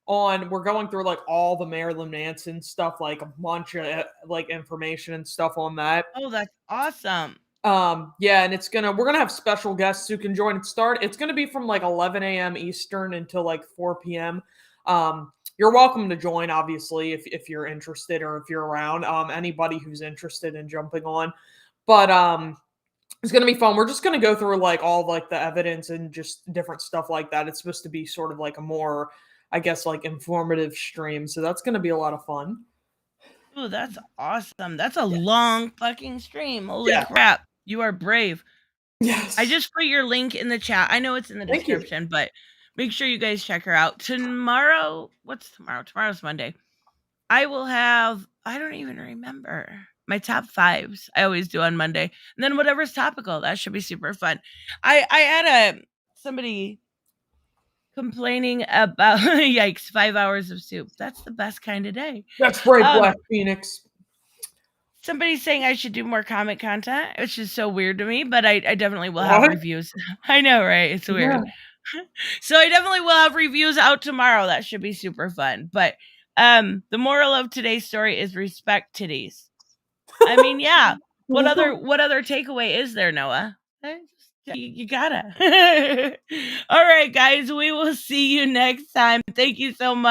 We're going through like all the Marilyn Manson stuff, like a bunch of like information and stuff on that. Oh, that's awesome. Yeah, and we're gonna have special guests who can join and start. It's gonna be from like 11 a.m. Eastern until like 4 p.m. You're welcome to join, obviously, if you're interested or if you're around. Anybody who's interested in jumping on. But it's gonna be fun. We're just gonna go through like all like the evidence and just different stuff like that. It's supposed to be sort of like a more, I guess, like informative stream. So that's gonna be a lot of fun. Oh, that's awesome. That's a long fucking stream. Holy crap. You are brave. Yes. I just put your link in the chat. I know it's in the description, but make sure you guys check her out. Tomorrow, what's tomorrow? Tomorrow's Monday. I will have, I don't even remember, my top 5s. I always do on Monday. And then whatever's topical. That should be super fun. I had somebody complaining about, yikes, 5 hours of soup. That's the best kind of day. That's right, Black Phoenix. Somebody's saying I should do more comic content, which is so weird to me, but I definitely will have reviews. I know, right? It's weird. Yeah. So I definitely will have reviews out tomorrow. That should be super fun. But the moral of today's story is respect titties. I mean, yeah. What other takeaway is there, Noah? You gotta. All right, guys. We will see you next time. Thank you so much.